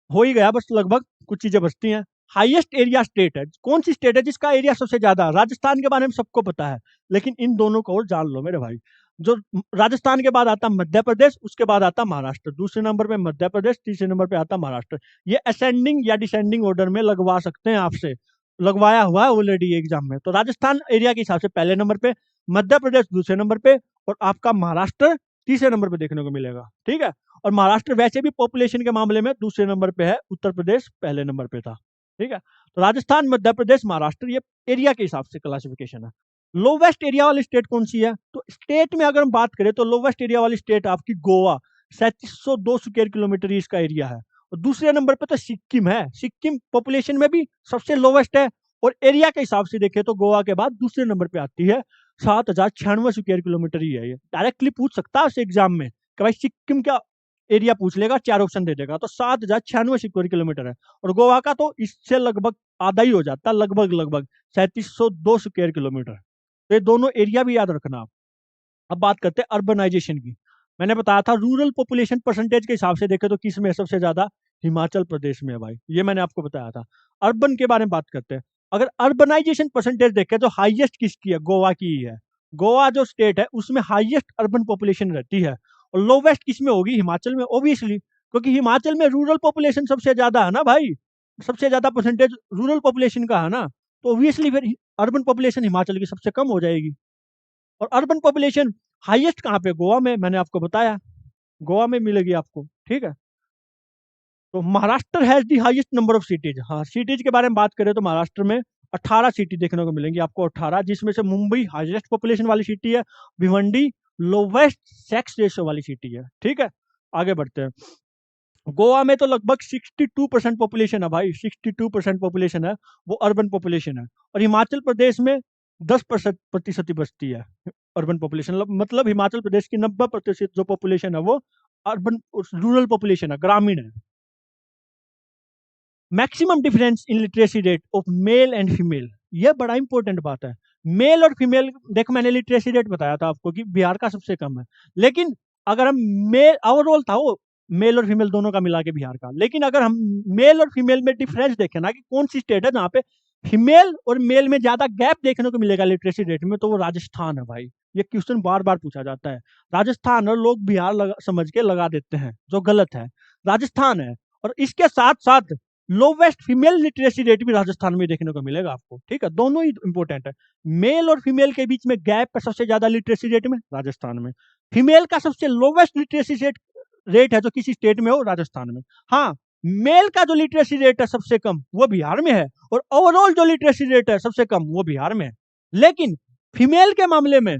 हो ही गया बस लगभग, कुछ चीजें बचती हैं। हाईएस्ट एरिया स्टेट है, कौन सी स्टेट है जिसका एरिया सबसे ज्यादा? राजस्थान के बारे में सबको पता है, लेकिन इन दोनों को और जान लो मेरे भाई। जो राजस्थान के बाद आता मध्य प्रदेश, उसके बाद आता महाराष्ट्र, दूसरे नंबर पे मध्य प्रदेश, तीसरे नंबर पे आता महाराष्ट्र। ये असेंडिंग या डिसेंडिंग ऑर्डर में लगवा सकते हैं आपसे, लगवाया हुआ है ऑलरेडी एग्जाम में। तो राजस्थान एरिया के हिसाब से पहले नंबर पे, मध्य प्रदेश दूसरे नंबर पे, और आपका महाराष्ट्र तीसरे नंबर पे देखने को मिलेगा, ठीक है। और महाराष्ट्र वैसे भी पॉपुलेशन के मामले में दूसरे नंबर पे है, उत्तर प्रदेश पहले नंबर पे था, ठीक है। तो राजस्थान, मध्य प्रदेश, महाराष्ट्र, ये एरिया के हिसाब से क्लासिफिकेशन है। लोवेस्ट एरिया वाली स्टेट कौन सी है? तो स्टेट में अगर हम बात करें तो लोवेस्ट एरिया वाली स्टेट आपकी गोवा, 3702 स्क्वायर किलोमीटर इसका एरिया है। और दूसरे नंबर पे तो सिक्किम है, सिक्किम पॉपुलेशन में भी सबसे लोवेस्ट है, और एरिया के हिसाब से देखें तो गोवा के बाद दूसरे नंबर पे आती है, 7096 स्क्वायर किलोमीटर ही है। ये डायरेक्टली पूछ सकता है एग्जाम में कि भाई सिक्किम का एरिया पूछ लेगा, चार ऑप्शन दे देगा, तो 7096 स्क्वायर किलोमीटर है। और गोवा का तो इससे लगभग आधा ही हो जाता है, लगभग लगभग 3702 स्क्वायर किलोमीटर। तो ये दोनों एरिया भी याद रखना आप। अब बात करते हैं अर्बनाइजेशन की। मैंने बताया था रूरल पॉपुलेशन परसेंटेज के हिसाब से देखे तो किस में सबसे ज्यादा? हिमाचल प्रदेश में है भाई, ये मैंने आपको बताया था। अर्बन के बारे में बात करते हैं, अगर अर्बनाइजेशन परसेंटेज देखें तो हाईएस्ट किसकी है? गोवा की ही है। गोवा जो स्टेट है उसमें हाईएस्ट अर्बन पॉपुलेशन रहती है, और लोवेस्ट किसमें होगी? हिमाचल में, ओबियसली, क्योंकि हिमाचल में रूरल पॉपुलेशन सबसे ज्यादा है ना भाई, सबसे ज्यादा परसेंटेज रूरल पॉपुलेशन का है ना, तो ओबियसली फिर अर्बन पॉपुलेशन हिमाचल की सबसे कम हो जाएगी। और अर्बन पॉपुलेशन हाईएस्ट कहाँ पे? गोवा में, मैंने आपको बताया, गोवा में मिलेगी आपको, ठीक है। तो Maharashtra has the highest number of cities. हाँ, सिटीज के बारे में बात करें तो महाराष्ट्र में 18 सिटी देखने को मिलेंगी आपको, 18, जिसमें से मुंबई हाईएस्ट पॉपुलेशन वाली सिटी है, भिवंडी लोवेस्ट सेक्स रेशियो वाली सिटी है, ठीक है। आगे बढ़ते हैं, गोवा में तो लगभग 62% पॉपुलेशन है भाई, 62% पॉपुलेशन है, वो अर्बन पॉपुलेशन है। और हिमाचल प्रदेश में 10% ही बचती है अर्बन पॉपुलेशन, मतलब हिमाचल प्रदेश की 90% जो पॉपुलेशन है वो अर्बन रूरल पॉपुलेशन है, ग्रामीण है। Maximum difference in literacy rate of male and female, ये बड़ा इंपॉर्टेंट बात है। मेल और फीमेल, देखो मैंने लिटरेसी रेट बताया था आपको कि बिहार का सबसे कम है, लेकिन अगर हम मेल, ओवरऑल था वो मेल और फीमेल दोनों का मिला के बिहार का, लेकिन अगर हम मेल और फीमेल में डिफरेंस देखें ना कि कौन सी स्टेट है जहाँ पे फीमेल और मेल में ज्यादा गैप देखने को मिलेगा लिटरेसी रेट में, तो वो राजस्थान है भाई। ये क्वेश्चन बार बार पूछा जाता है, राजस्थान, और लोग बिहार समझ के लगा देते हैं, जो गलत है, राजस्थान है। और इसके साथ साथ लोवेस्ट फीमेल लिटरेसी रेट भी राजस्थान में देखने को मिलेगा आपको, ठीक है, दोनों ही इंपॉर्टेंट है। मेल और फीमेल के बीच में गैप है सबसे ज्यादा लिटरेसी रेट में राजस्थान में, फीमेल का सबसे लोवेस्ट लिटरेसी रेट है जो किसी स्टेट में हो, राजस्थान में। हाँ, मेल का जो लिटरेसी रेट है सबसे कम वो बिहार में है, और ओवरऑल जो लिटरेसी रेट है सबसे कम वो बिहार में है। लेकिन फीमेल के मामले में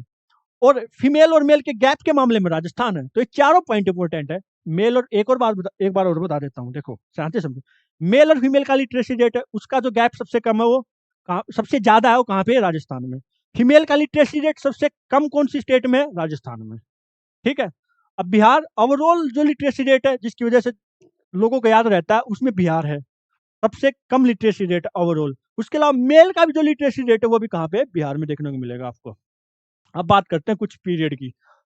और फीमेल और मेल के गैप के मामले में राजस्थान है। तो ये चारों पॉइंट इंपॉर्टेंट है, मेल और एक बार और बता देता हूँ, देखो ध्यान से समझो। मेल और फीमेल का लिटरेसी रेट है, उसका जो गैप सबसे कम है वो सबसे ज्यादा है वो कहाँ पे है? राजस्थान में। फीमेल का लिटरेसी रेट सबसे कम कौन सी स्टेट में है? राजस्थान में। ठीक है। अब बिहार ओवरऑल जो लिटरेसी रेट है जिसकी वजह से लोगों को याद रहता है, उसमें बिहार है सबसे कम लिटरेसी रेट ओवरऑल। उसके अलावा मेल का भी जो लिटरेसी रेट है वो भी कहाँ पे? बिहार में देखने को मिलेगा आपको। अब बात करते हैं कुछ पीरियड की।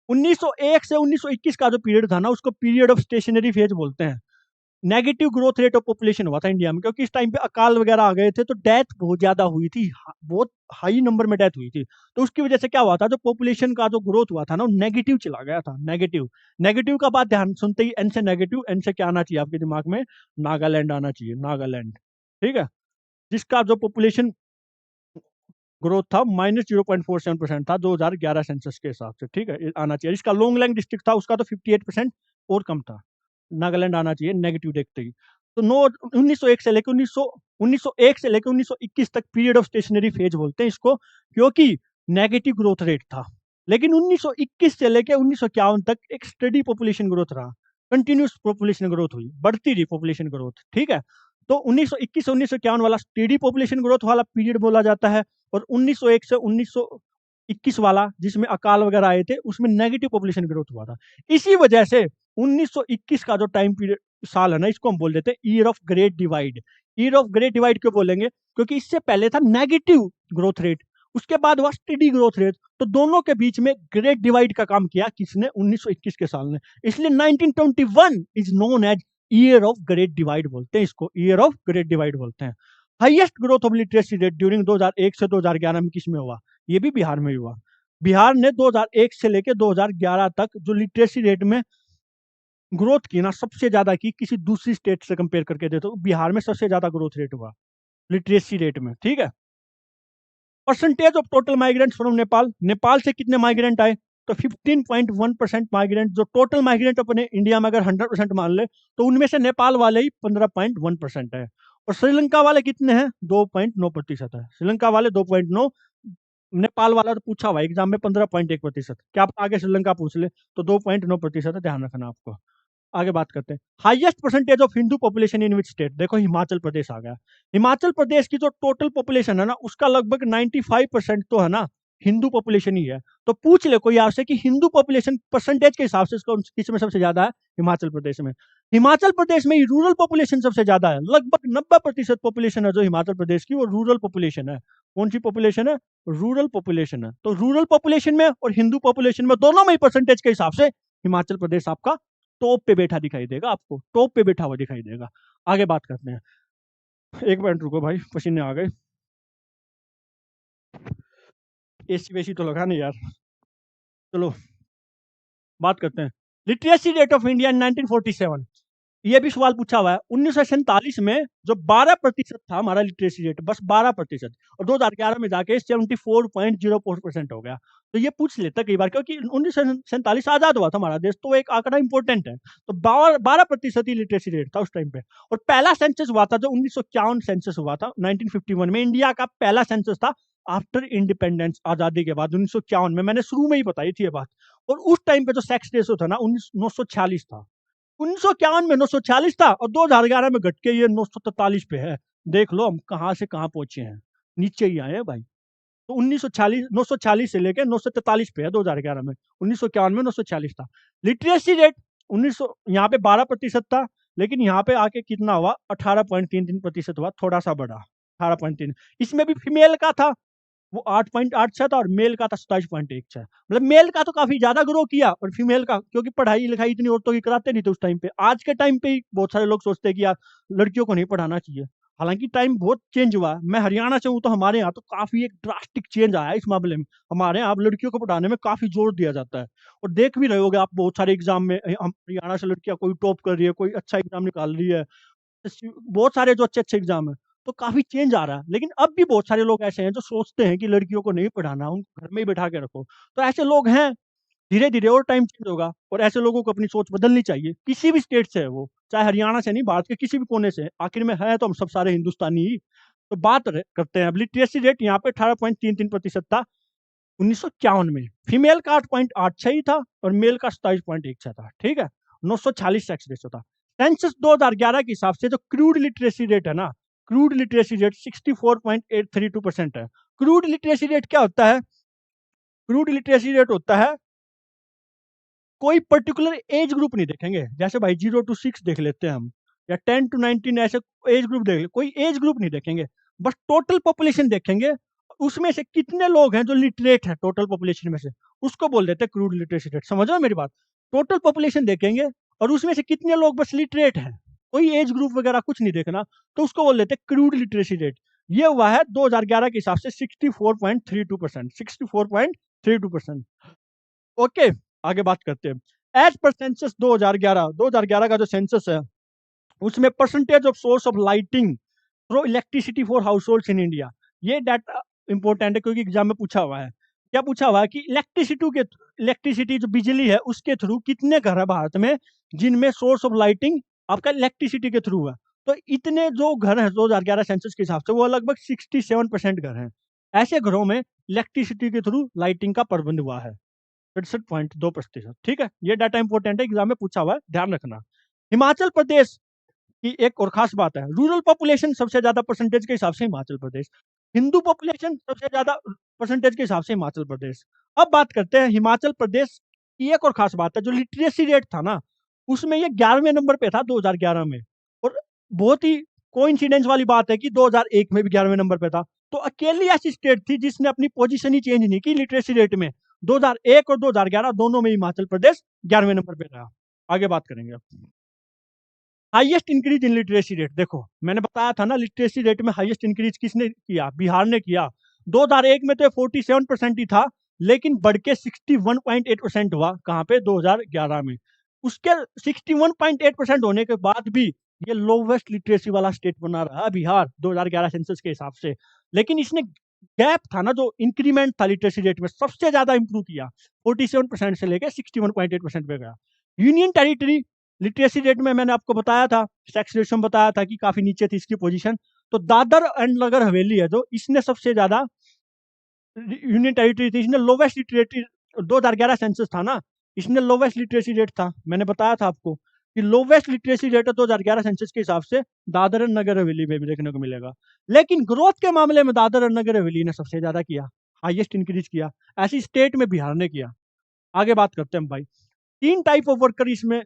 1901 से 1921 का जो पीरियड था ना, उसको पीरियड ऑफ स्टेशनरी फेज बोलते हैं। Negative growth rate of population हुआ था इंडिया में, क्योंकि इस टाइम पे अकाल वगैरह आ गए थे, तो डेथ बहुत ज्यादा हुई थी, बहुत हाई नंबर में डेथ हुई थी। तो उसकी वजह से क्या हुआ था, जो पॉपुलेशन का जो ग्रोथ हुआ था ना, वो नेगेटिव चला गया था। नेगेटिव नेगेटिव का बात ध्यान सुनते ही एन से नेगेटिव, एन से क्या आना चाहिए आपके दिमाग में? नागालैंड आना चाहिए, नागालैंड। ठीक है। जिसका जो पॉपुलेशन ग्रोथ था -0.47% था 2011 सेंसस के हिसाब से। ठीक है, ये आना चाहिए। जिसका लोंगलैंग डिस्ट्रिक्ट था उसका तो 58% और कम था। नागालैंड आना चाहिए नेगेटिव देखते ही। तो नो 1901 से लेकर 1901 से लेकर 1921 तक पीरियड ऑफ स्टेशनरी फेज बोलते हैं इसको, क्योंकि नेगेटिव ग्रोथ रेट था। लेकिन 1921 से लेकर 1951 तक एक स्टडी पॉपुलेशन ग्रोथ रहा, कंटिन्यूस पॉपुलेशन ग्रोथ हुई, बढ़ती रही पॉपुलेशन ग्रोथ। ठीक है। तो 1921 से 1951 वाला स्टेडी पॉपुलेशन ग्रोथ वाला पीरियड बोला जाता है, और 1901 से 1921 वाला जिसमें अकाल वगैरह आए थे उसमें नेगेटिव पॉपुलेशन ग्रोथ हुआ था। इसी वजह से 1921 का जो टाइम पीरियड साल है ना, इसको हम बोल देते हैं year of great divide. Year of great divide क्यों बोलेंगे? क्योंकि इससे पहले था नेगेटिव ग्रोथ रेट, उसके बाद हुआ स्टेडी ग्रोथ रेट, तो दोनों के बीच में ग्रेट डिवाइड का काम किया किसने? 1921 के साल ने। इसलिए 1921 is known as year of great divide बोलते हैं इसको, ईयर ऑफ ग्रेट डिवाइड बोलते हैं। Highest growth of literacy rate during 2001 से 2011 में किस में हुआ? ये भी बिहार में हुआ। बिहार ने 2001 से लेकर 2011 तक जो लिटरेसी रेट में ग्रोथ की ना, सबसे ज्यादा की किसी दूसरी स्टेट से कंपेयर करके दे तो बिहार में सबसे ज्यादा ग्रोथ रेट हुआ लिटरेसी रेट में। ठीक है। Percentage of total migrants from Nepal, Nepal से कितने माइग्रेंट आए? तो 15.1% माइग्रेंट, जो टोटल माइग्रेंट अपने इंडिया में अगर 100% मान ले तो उनमें से नेपाल वाले ही 15.1% है। और श्रीलंका वाले कितने हैं? 2.9% है। श्रीलंका वाले 2.9, नेपाल वाला तो पूछा हुआ एग्जाम में 15.1%। क्या आप आगे श्रीलंका पूछ ले तो 2.9% है, ध्यान रखना आपको। आगे बात करते हैं highest percentage of Hindu population in which state. देखो हिमाचल प्रदेश आ गया। हिमाचल प्रदेश की जो टोटल पॉपुलेशन है ना, उसका लगभग 95% तो है ना हिंदू पॉपुलेशन ही है। तो पूछ ले कोई आपसे कि हिंदू पॉपुलेशन परसेंटेज के हिसाब से इसको किस में सबसे ज्यादा है? हिमाचल प्रदेश में। हिमाचल प्रदेश में ही रूरल पॉपुलेशन सबसे ज्यादा है, लगभग 90% पॉपुलेशन है जो हिमाचल प्रदेश की वो रूरल पॉपुलेशन है। कौन सी पॉपुलेशन है? रूरल पॉपुलेशन है। तो रूरल पॉपुलेशन में और हिंदू पॉपुलेशन में दोनों में ही परसेंटेज के हिसाब से हिमाचल प्रदेश आपका टॉप पे बैठा दिखाई देगा, आपको टॉप पे बैठा हुआ दिखाई देगा। आगे बात करते हैं। एक मिनट रुको भाई, पसीने आ गए। एसी वेसी तो लगा नहीं यार। चलो बात करते हैं literacy rate of India in 1947। ये भी सवाल पूछा हुआ है। 1947 में जो 12% था हमारा लिटरेसी रेट, बस 12%, और 2011 में जाके 74.04% हो गया। तो ये पूछ लेता कई बार, क्योंकि 1947 आजाद हुआ था हमारा देश, तो एक आंकड़ा इंपॉर्टेंट है। तो 12% ही लिटरेसी रेट था उस टाइम पे। और पहला सेंसस हुआ था जो 1951 सेंसस हुआ था 1951 में, इंडिया का पहला सेंसस था आफ्टर इंडिपेंडेंस, आजादी के बाद 1951 में। मैंने शुरू में ही बताई थी ये बात। और उस टाइम पे जो सेक्स रेशो था ना 946 था। 1951 में 946 था, और 2011 में घट के ये 943 पे है। देख लो हम कहां से कहां पहुंचे हैं, नीचे ही आए हैं भाई। तो 946 से लेकर 943 पे है 2011 में। 1951 में 946 था। लिटरेसी रेट 1900 यहाँ पे 12% था, लेकिन यहाँ पे आके कितना हुआ? 18.33% हुआ, थोड़ा सा बढ़ा 18.3। इसमें भी फीमेल का था वो 8.86 था, और मेल का था 27.1। मतलब मेल का तो काफी ज्यादा ग्रो किया, और फीमेल का क्योंकि पढ़ाई लिखाई इतनी औरतों की कराते नहीं थे उस टाइम पे। आज के टाइम पे बहुत सारे लोग सोचते हैं कि यार लड़कियों को नहीं पढ़ाना चाहिए। हालांकि टाइम बहुत चेंज हुआ है। मैं हरियाणा से हूँ, तो हमारे यहाँ तो काफी एक ड्रास्टिक चेंज आया है इस मामले में। हमारे यहाँ अब लड़कियों को पढ़ाने में काफी जोर दिया जाता है। और देख भी रहे होगे आप बहुत सारे एग्जाम में, हम हरियाणा से लड़कियां कोई टॉप कर रही है, कोई अच्छा एग्जाम निकाल रही है, बहुत सारे जो अच्छे अच्छे एग्जाम है। तो काफी चेंज आ रहा है। लेकिन अब भी बहुत सारे लोग ऐसे हैं जो सोचते हैं कि लड़कियों को नहीं पढ़ाना, उनको घर में ही बैठा के रखो। तो ऐसे लोग हैं। धीरे धीरे और टाइम चेंज होगा, और ऐसे लोगों को अपनी सोच बदलनी चाहिए। किसी भी स्टेट से है वो, चाहे हरियाणा से नहीं, भारत के किसी भी कोने से है। आखिर में है तो हम सब सारे हिंदुस्तानी ही। तो बात करते हैं अब लिटरेसी रेट यहाँ पे 18.33% था 1951 में। फीमेल का 8.86 ही था, और मेल का 27.16 था। ठीक है। 946 सेक्स रेशियो था। सेंसस 2011 के हिसाब से जो क्रूड लिटरेसी रेट है ना, क्रूड लिटरेसी रेट 64.832% है। क्रूड लिटरेसी रेट क्या होता है? क्रूड लिटरेसी रेट होता है, कोई पर्टिकुलर एज ग्रुप नहीं देखेंगे, जैसे भाई 0 to 6 देख लेते हैं हम, या 10 to 19, ऐसे एज ग्रुप देख ले, कोई एज ग्रुप नहीं देखेंगे, बस टोटल पॉपुलेशन देखेंगे, उसमें से कितने लोग हैं जो लिटरेट है टोटल पॉपुलेशन में से, उसको बोल देते हैं क्रूड लिटरेसी रेट। समझ रहे हो मेरी बात? टोटल पॉपुलेशन देखेंगे और उसमें से कितने लोग बस लिटरेट हैं, कोई एज ग्रुप वगैरह कुछ नहीं देखना, तो उसको बोल देते हैं क्रूड लिटरेसी रेट। ये हुआ है 2011 के हिसाब से 64.32%, 64.32%। ओके, आगे बात करते हैं। एज पर सेंसस 2011 का जो सेंसस है, उसमें percentage of source of lighting through electricity for house holds in India, ये डाटा इंपॉर्टेंट है क्योंकि एग्जाम में पूछा हुआ है। क्या पूछा हुआ है कि इलेक्ट्रिसिटी जो बिजली है उसके थ्रू कितने घर है भारत में जिनमें सोर्स ऑफ लाइटिंग आपका इलेक्ट्रिसिटी के थ्रू है। तो इतने जो घर हैं 2011 सेंसस के हिसाब से, वो लगभग 67% घर हैं। ऐसे घरों में इलेक्ट्रिसिटी के थ्रू लाइटिंग का प्रबंध हुआ है, 63.2%। ठीक है, ये डाटा इंपॉर्टेंट है, एग्जाम में पूछा हुआ है, ध्यान रखना। हिमाचल प्रदेश की एक और खास बात है, रूरल पॉपुलेशन सबसे ज्यादा परसेंटेज के हिसाब से हिमाचल प्रदेश, हिंदू पॉपुलेशन सबसे ज्यादा परसेंटेज के हिसाब से हिमाचल प्रदेश। अब बात करते हैं हिमाचल प्रदेश की एक और खास बात है, जो लिटरेसी रेट था ना, उसमें ये 11वें नंबर पे था 2011 में। और बहुत ही कोइंसिडेंस वाली बात है कि 2001 में भी 11वें नंबर पे था। तो अकेली ऐसी स्टेट थी जिसने अपनी पोजीशन ही चेंज नहीं की लिटरेसी रेट में। 2001 और 2011 दोनों में हिमाचल प्रदेश 11वें नंबर पे रहा। आगे बात करेंगे। Highest increase in literacy rate, देखो मैंने बताया था ना, लिटरेसी रेट में हाईएस्ट इंक्रीज किसने किया? बिहार ने किया। 2001 में तो 47% ही था, लेकिन बढ़ के 61.8% हुआ, कहाँ पे? 2011 में। उसके 61.8% होने के बाद भी ये लोवेस्ट लिटरेसी वाला स्टेट बना रहा बिहार 2011 सेंसस के हिसाब से। लेकिन इसने गैप था ना, जो इंक्रीमेंट था लिटरेसी रेट में, सबसे ज्यादा इंप्रूव किया, 47% से लेकर 61.8% पे गया। यूनियन टेरिटरी लिटरेसी रेट में मैंने आपको बताया था, सेक्स रेशियो में बताया था कि काफी नीचे थी इसकी पोजीशन। तो दादर एंड नगर हवेली है जो, इसने सबसे ज्यादा यूनियन टेरिटरी थी, इसने लोवेस्ट लिटरेसी, 2011 सेंसस था ना, इसने लोवेस्ट लिटरेसी रेट था। मैंने बताया था आपको कि लोवेस्ट लिटरेसी रेट है 2011 सेंसस के हिसाब से दादर एंड नगर हवेली में भी देखने को मिलेगा। लेकिन ग्रोथ के मामले में दादर एंड नगर हवेली ने सबसे ज्यादा किया, हाईएस्ट इंक्रीज किया, ऐसी स्टेट में बिहार ने किया। आगे बात करते हैं भाई। 3 टाइप ऑफ वर्कर इसमें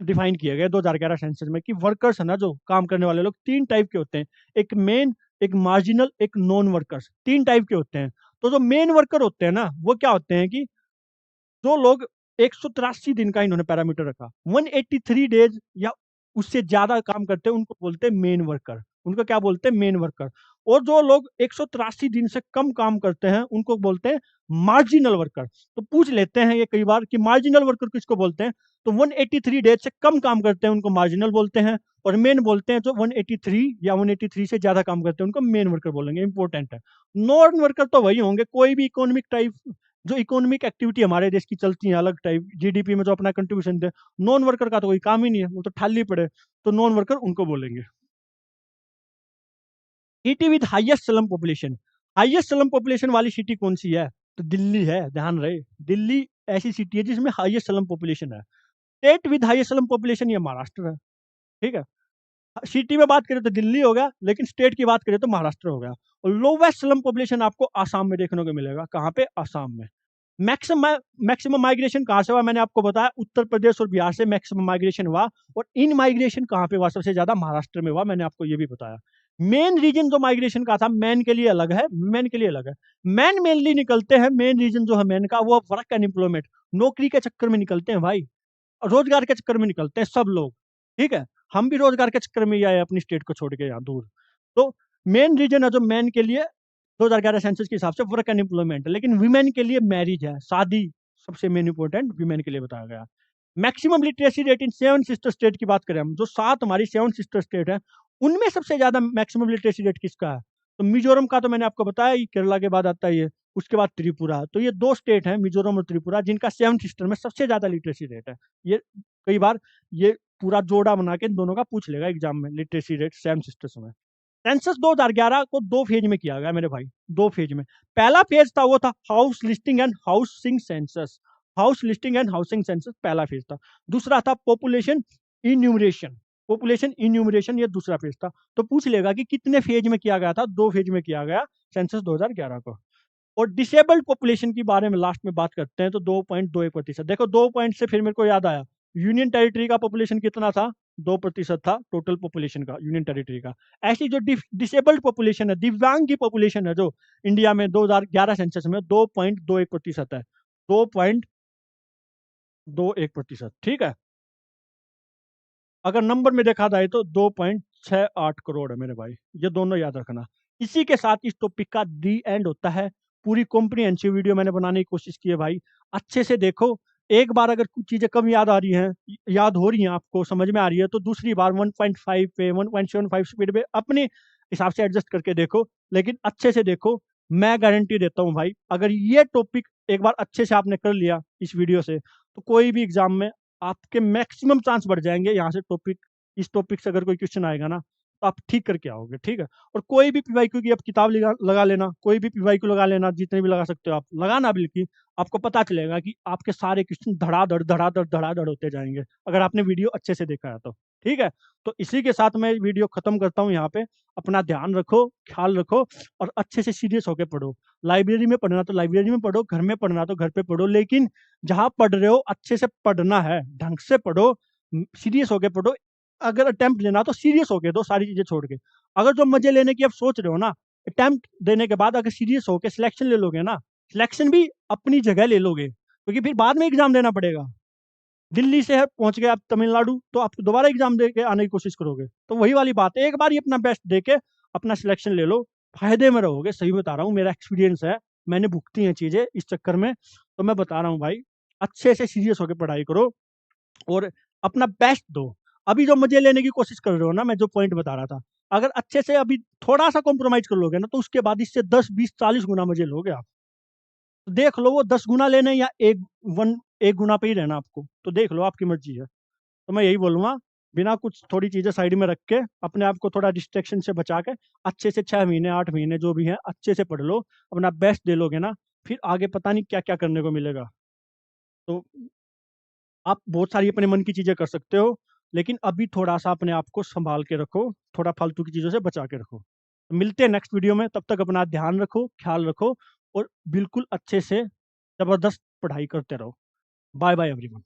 डिफाइन किया गया 2011 सेंसस में, कि वर्कर्स है ना, जो काम करने वाले लोग, 3 टाइप के होते हैं, एक मेन, एक मार्जिनल, एक नॉन वर्कर्स, 3 टाइप के होते हैं। तो जो मेन वर्कर होते हैं ना, वो क्या होते हैं कि जो लोग 183 दिन का इन्होंने पैरामीटर रखा, 183 डेज या उससे ज्यादा काम करते हैं, उनको बोलते हैं मेन वर्कर। उनको क्या बोलते हैं? Main worker. और जो लोग 183 दिन से कम काम करते हैं उनको बोलते हैं मार्जिनल वर्कर। तो पूछ लेते हैं ये कई बार कि मार्जिनल वर्कर किसको बोलते हैं? तो 183 डेज से कम काम करते हैं उनको मार्जिनल बोलते हैं, और मेन बोलते हैं जो 183 या 183 से ज्यादा काम करते हैं उनको मेन वर्कर बोलेंगे। इंपॉर्टेंट है। नॉन वर्कर तो वही होंगे, कोई भी इकोनॉमिक टाइप, जो इकोनॉमिक एक्टिविटी हमारे देश की चलती है अलग टाइप, जीडीपी में जो अपना कंट्रीब्यूशन दे। नॉन वर्कर का तो कोई काम ही नहीं है, वो तो खाली पड़े, तो नॉन वर्कर उनको बोलेंगे। City with highest slum population, highest slum population वाली सिटी कौन सी है? तो दिल्ली है, ध्यान रहे। दिल्ली ऐसी सिटी है जिसमें हाईएस्ट स्लम पॉपुलेशन है। State with highest slum population ये महाराष्ट्र है। ठीक है, सिटी में बात करें तो दिल्ली हो गया, लेकिन स्टेट की बात करें तो महाराष्ट्र हो गया। और लोवेस्ट स्लम पॉपुलेशन आपको आसाम में देखने को मिलेगा। कहाँ पे? आसाम में। मैक्सिमम माइग्रेशन कहाँ से हुआ? मैंने आपको बताया उत्तर प्रदेश और बिहार से मैक्सिमम माइग्रेशन हुआ। और इन माइग्रेशन कहाँ पे हुआ? सबसे ज्यादा महाराष्ट्र में हुआ, मैंने आपको ये भी बताया। मेन रीजन जो माइग्रेशन का था, मैन के लिए अलग है, मैन के लिए अलग है। मैन मेनली निकलते हैं, मेन रीजन जो है मैन का, वो वर्क एंड एम्प्लॉयमेंट, नौकरी के चक्कर में निकलते हैं भाई, रोजगार के चक्कर में निकलते हैं सब लोग। ठीक है, हम भी रोजगार के चक्कर में ही आए अपनी स्टेट को छोड़ के यहाँ दूर। तो मेन रीजन है जो मैन के लिए 2011 सेंसस के हिसाब से वर्क एंड एम्प्लॉयमेंट, लेकिन वीमेन के लिए मैरिज है, शादी सबसे मेन इंपॉर्टेंट वीमेन के लिए बताया गया। Maximum literacy rate in 7 sister state की बात करें हम, जो 7 हमारी 7 सिस्टर स्टेट है, उनमें सबसे ज्यादा मैक्सिमम लिटरेसी रेट किसका है? तो मिजोरम का तो मैंने आपको बताया ही, केरला के बाद आता है ये, उसके बाद त्रिपुरा। तो ये 2 स्टेट हैं, मिजोरम और त्रिपुरा, जिनका 7 सिस्टर में सबसे ज्यादा लिटरेसी रेट है। ये कई बार ये पूरा जोड़ा बना के इन दोनों का पूछ लेगा एग्जाम में, लिटरेसी रेट 7 सिस्टर्स में। सेंसस 2011 को 2 फेज में किया गया मेरे भाई, 2 फेज में। पहला फेज था वो था house listing and housing census. House listing and housing census पहला फेज था। दूसरा था पॉपुलेशन इन्यूमरेशन। पॉपुलेशन इन्यूमरेशन ये दूसरा फेज था। तो पूछ लेगा कि कितने फेज में किया गया था? 2 फेज में किया गया सेंसस 2011 को। और डिसेबल्ड पॉपुलेशन के बारे में लास्ट में बात करते हैं तो 2.21%। देखो 2 पॉइंट से फिर मेरे को याद आया, यूनियन टेरिटरी का पॉपुलेशन कितना था? 2% था टोटल पॉपुलेशन का यूनियन टेरिटरी का। ऐसी जो डिसेबल्ड पॉपुलेशन है, दिव्यांग की पॉपुलेशन है जो इंडिया में 2011 सेंसस में 2.21% है। 2.21%, ठीक है। अगर नंबर में देखा जाए तो 2.68 करोड़ है मेरे भाई, ये दोनों याद रखना। इसी के साथ इस टॉपिक का दी एंड होता है। पूरी कॉम्प्रिहेंसिव वीडियो मैंने बनाने की कोशिश की है भाई, अच्छे से देखो। एक बार अगर कुछ चीजें कम याद आ रही हैं, याद हो रही हैं, आपको समझ में आ रही है, तो दूसरी बार 1.5 पे 1.75 स्पीड पे अपने हिसाब से एडजस्ट करके देखो, लेकिन अच्छे से देखो। मैं गारंटी देता हूँ भाई, अगर ये टॉपिक एक बार अच्छे से आपने कर लिया इस वीडियो से, तो कोई भी एग्जाम में आपके मैक्सिमम चांस बढ़ जाएंगे। यहाँ से टॉपिक, इस टॉपिक से अगर कोई क्वेश्चन आएगा ना, तो आप ठीक करके आओगे, ठीक है। और कोई भी पीवाईक्यू की आप किताब लगा लेना, कोई भी पीवाईक्यू लगा लेना, जितने भी लगा सकते हो आप लगाना, बिल्कुल आपको पता चलेगा कि आपके सारे क्वेश्चन धड़ाधड़ धड़ाधड़ धड़ाधड़ होते जाएंगे, अगर आपने वीडियो अच्छे से देखा है तो, ठीक है। तो इसी के साथ मैं वीडियो खत्म करता हूँ यहाँ पे। अपना ध्यान रखो, ख्याल रखो, और अच्छे से सीरियस होकर पढ़ो। लाइब्रेरी में पढ़ना तो लाइब्रेरी में पढ़ो, घर में पढ़ना तो घर पे पढ़ो, लेकिन जहां पढ़ रहे हो अच्छे से पढ़ना है, ढंग से पढ़ो, सीरियस होके पढ़ो। अगर अटेम्प्ट लेना तो सीरियस होके दो, सारी चीजें छोड़ के। अगर जो मजे लेने की आप सोच रहे हो ना, अटेम्प्ट देने के बाद अगर सीरियस होके सिलेक्शन ले लोगे ना, सिलेक्शन भी अपनी जगह ले लोगे, क्योंकि फिर बाद में एग्जाम देना पड़ेगा। दिल्ली से पहुंच गए आप तमिलनाडु, तो आप दोबारा एग्जाम दे के आने की कोशिश करोगे, तो वही वाली बात है, एक बार ही अपना बेस्ट दे के अपना सिलेक्शन ले लो, फायदे में रहोगे। सही बता रहा हूँ, मेरा एक्सपीरियंस है, मैंने भुगती हैं चीजें इस चक्कर में, तो मैं बता रहा हूँ भाई, अच्छे से सीरियस होकर पढ़ाई करो और अपना बेस्ट दो। अभी जो मजे लेने की कोशिश कर रहे हो ना, मैं जो पॉइंट बता रहा था, अगर अच्छे से अभी थोड़ा सा कॉम्प्रोमाइज कर लोगे ना, तो उसके बाद इससे 10 20 40 गुना मजे लोगे आप। तो देख लो वो 10 गुना लेने या एक गुना पे ही रहना आपको, तो देख लो, आपकी मर्जी है। तो मैं यही बोलूंगा, बिना कुछ थोड़ी चीजें साइड में रख के, अपने आप को थोड़ा डिस्ट्रैक्शन से बचा के, अच्छे से 6 महीने 8 महीने जो भी है अच्छे से पढ़ लो, अपना बेस्ट दे लोगे ना, फिर आगे पता नहीं क्या क्या करने को मिलेगा। तो आप बहुत सारी अपने मन की चीजें कर सकते हो, लेकिन अभी थोड़ा सा अपने आप को संभाल के रखो, थोड़ा फालतू की चीजों से बचा के रखो। तो मिलते हैं नेक्स्ट वीडियो में, तब तक अपना ध्यान रखो, ख्याल रखो, और बिल्कुल अच्छे से जबरदस्त पढ़ाई करते रहो। Bye bye everyone.